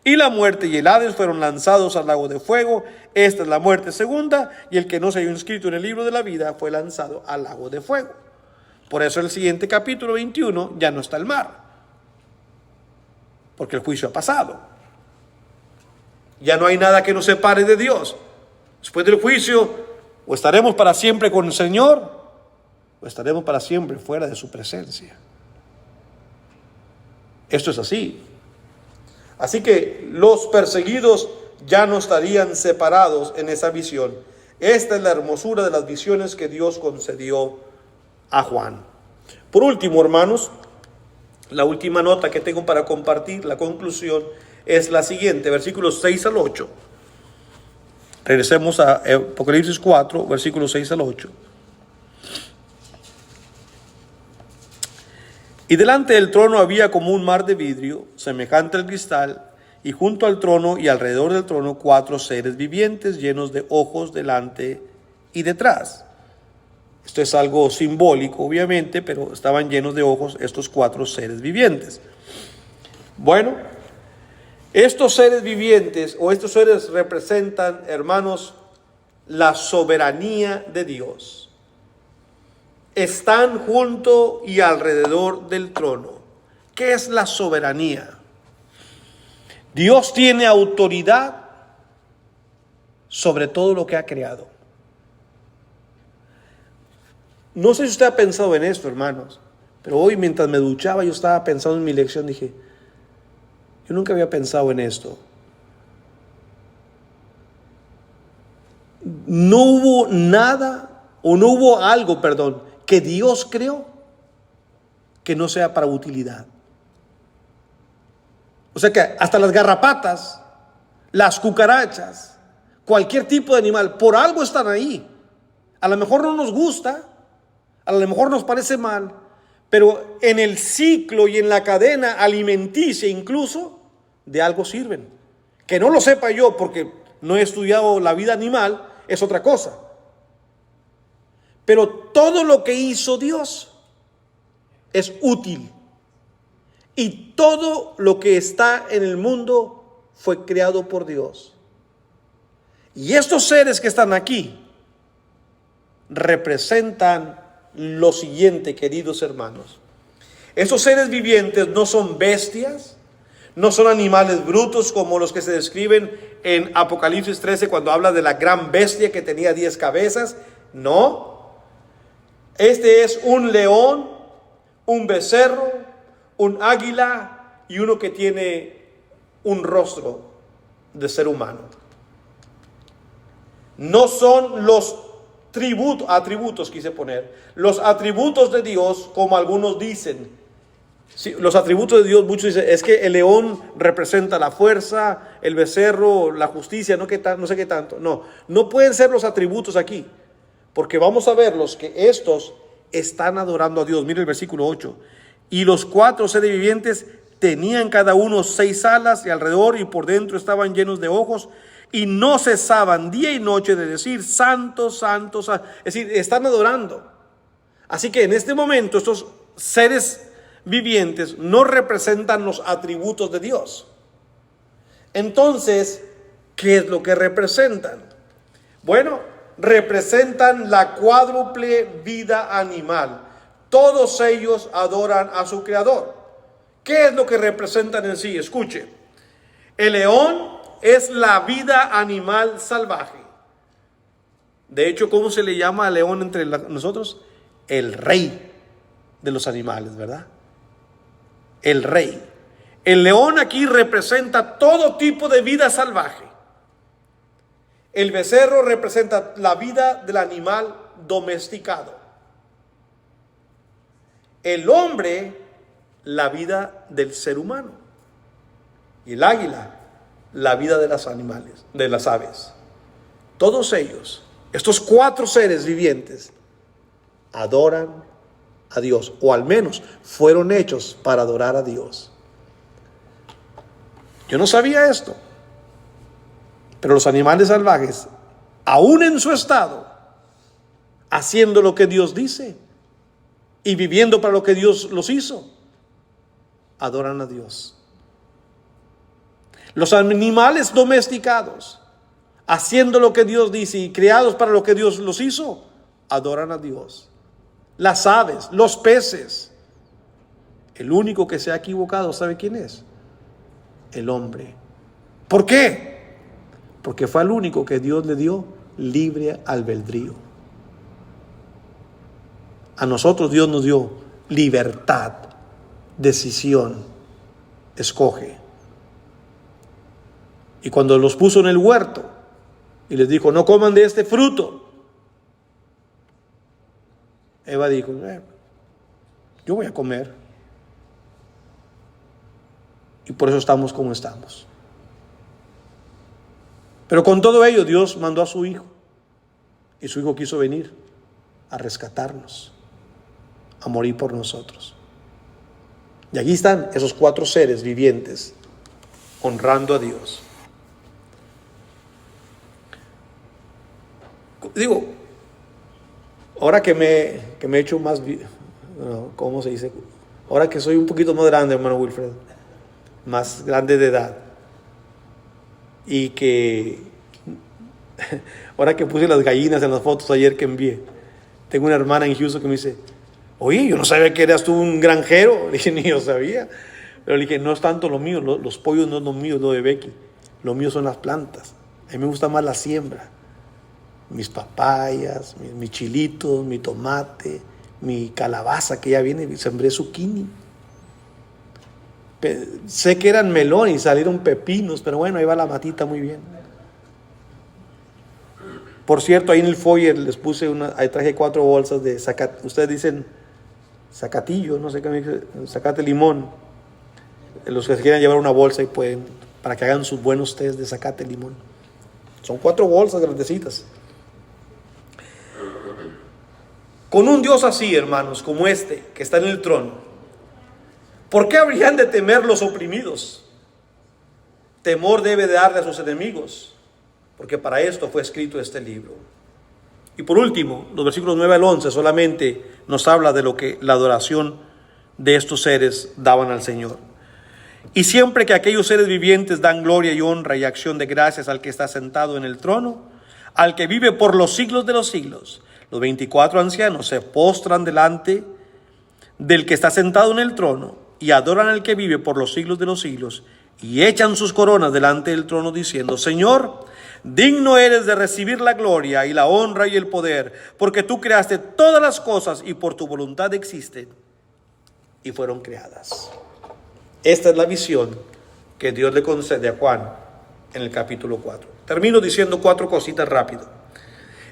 Y la muerte y el Hades fueron lanzados al lago de fuego. Esta es la muerte segunda. Y el que no se haya inscrito en el libro de la vida fue lanzado al lago de fuego. Por eso en el siguiente capítulo 21 ya no está el mar. Porque el juicio ha pasado. Ya no hay nada que nos separe de Dios. Después del juicio, o estaremos para siempre con el Señor, o estaremos para siempre fuera de su presencia. Esto es así. Así que los perseguidos ya no estarían separados en esa visión. Esta es la hermosura de las visiones que Dios concedió a Juan. Por último, hermanos, la última nota que tengo para compartir, la conclusión, es la siguiente, versículos 6 al 8. Regresemos a Apocalipsis 4, versículos 6 al 8. Y delante del trono había como un mar de vidrio, semejante al cristal, y junto al trono y alrededor del trono 4 seres vivientes llenos de ojos delante y detrás. Esto es algo simbólico, obviamente, pero estaban llenos de ojos estos 4 seres vivientes. Bueno, estos seres vivientes o estos seres representan, hermanos, la soberanía de Dios. Están junto y alrededor del trono. ¿Qué es la soberanía? Dios tiene autoridad sobre todo lo que ha creado. No sé si usted ha pensado en esto, hermanos, pero hoy mientras me duchaba yo estaba pensando en mi lección, dije, yo nunca había pensado en esto. No hubo nada, o no hubo algo, que Dios creó que no sea para utilidad. O sea que hasta las garrapatas, las cucarachas, cualquier tipo de animal, por algo están ahí. A lo mejor no nos gusta, a lo mejor nos parece mal, pero en el ciclo y en la cadena alimenticia incluso, de algo sirven. Que no lo sepa yo porque no he estudiado la vida animal, es otra cosa. Pero todo lo que hizo Dios es útil. Y todo lo que está en el mundo fue creado por Dios. Y estos seres que están aquí representan lo siguiente, queridos hermanos. Esos seres vivientes no son bestias, no son animales brutos como los que se describen en Apocalipsis 13 cuando habla de la gran bestia que tenía 10 cabezas. No. Este es un león, un becerro, un águila y uno que tiene un rostro de ser humano. No son los atributos quise poner, los atributos de Dios como algunos dicen. Sí, los atributos de Dios, muchos dicen, es que el león representa la fuerza, el becerro, la justicia, no sé qué tanto. No pueden ser los atributos aquí. Porque vamos a verlos que estos están adorando a Dios. Mire el versículo 8. Y los 4 seres vivientes tenían cada uno 6 alas y alrededor y por dentro estaban llenos de ojos y no cesaban día y noche de decir santo, santo, santo. Es decir, están adorando. Así que en este momento estos seres vivientes no representan los atributos de Dios. Entonces, ¿qué es lo que representan? Bueno, representan la cuádruple vida animal. Todos ellos adoran a su Creador. ¿Qué es lo que representan en sí? Escuche, el león es la vida animal salvaje. De hecho, ¿cómo se le llama al león entre nosotros? El rey de los animales, ¿verdad? El rey. El león aquí representa todo tipo de vida salvaje. El becerro representa la vida del animal domesticado. El hombre, la vida del ser humano. Y el águila, la vida de los animales, de las aves. Todos ellos, estos 4 seres vivientes, adoran a Dios, o al menos fueron hechos para adorar a Dios. Yo no sabía esto, pero los animales salvajes, aún en su estado, haciendo lo que Dios dice y viviendo para lo que Dios los hizo, adoran a Dios. Los animales domesticados, haciendo lo que Dios dice y creados para lo que Dios los hizo, adoran a Dios. Las aves, los peces. El único que se ha equivocado, ¿sabe quién es? El hombre. ¿Por qué? Porque fue al único que Dios le dio libre albedrío. A nosotros Dios nos dio libertad, decisión, escoge. Y cuando los puso en el huerto y les dijo, no coman de este fruto, Eva dijo, yo voy a comer. Y por eso estamos como estamos. Pero con todo ello Dios mandó a su Hijo. Y su Hijo quiso venir a rescatarnos, a morir por nosotros. Y aquí están esos 4 seres vivientes honrando a Dios. Digo, ahora que me he hecho más, ¿cómo se dice? Ahora que soy un poquito más grande, hermano Wilfred, más grande de edad, y que ahora que puse las gallinas en las fotos ayer que envié, tengo una hermana en Houston que me dice, oye, yo no sabía que eras tú un granjero. Le dije, ni yo sabía. Pero le dije, no es tanto lo mío, los pollos no es lo mío, lo de Becky, lo mío son las plantas. A mí me gusta más la siembra. Mis papayas, mis chilitos, mi tomate, mi calabaza que ya viene, sembré zucchini. Sé que eran melón y salieron pepinos, pero bueno, ahí va la matita muy bien. Por cierto, ahí en el foyer les puse ahí traje 4 bolsas de zacate. Ustedes dicen zacatillo, no sé qué me dice, zacate limón. Los que se quieran llevar una bolsa y pueden, para que hagan sus buenos tés de zacate limón. Son 4 bolsas grandecitas. Con un Dios así, hermanos, como este, que está en el trono, ¿por qué habrían de temer los oprimidos? Temor debe de darle a sus enemigos, porque para esto fue escrito este libro. Y por último, los versículos 9 al 11 solamente nos habla de lo que la adoración de estos seres daban al Señor. Y siempre que aquellos seres vivientes dan gloria y honra y acción de gracias al que está sentado en el trono, al que vive por los siglos de los siglos, los 24 ancianos se postran delante del que está sentado en el trono y adoran al que vive por los siglos de los siglos y echan sus coronas delante del trono diciendo, Señor, digno eres de recibir la gloria y la honra y el poder, porque tú creaste todas las cosas y por tu voluntad existen y fueron creadas. Esta es la visión que Dios le concede a Juan en el capítulo 4. Termino diciendo 4 cositas rápido.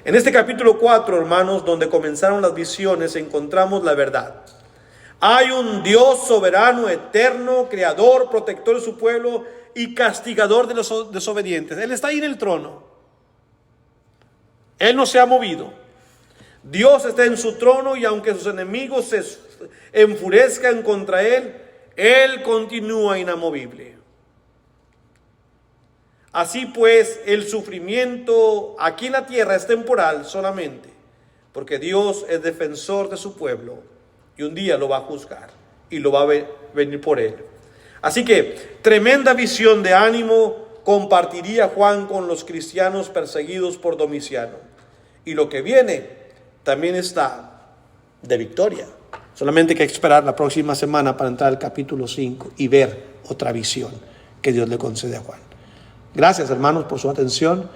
En este capítulo 4, hermanos, donde comenzaron las visiones, encontramos la verdad. Hay un Dios soberano, eterno, creador, protector de su pueblo y castigador de los desobedientes. Él está ahí en el trono. Él no se ha movido. Dios está en su trono y aunque sus enemigos se enfurezcan contra Él, Él continúa inamovible. Así pues, el sufrimiento aquí en la tierra es temporal solamente, porque Dios es defensor de su pueblo y un día lo va a juzgar y lo va a venir por él. Así que tremenda visión de ánimo compartiría Juan con los cristianos perseguidos por Domiciano. Y lo que viene también está de victoria. Solamente hay que esperar la próxima semana para entrar al capítulo 5 y ver otra visión que Dios le concede a Juan. Gracias, hermanos, por su atención.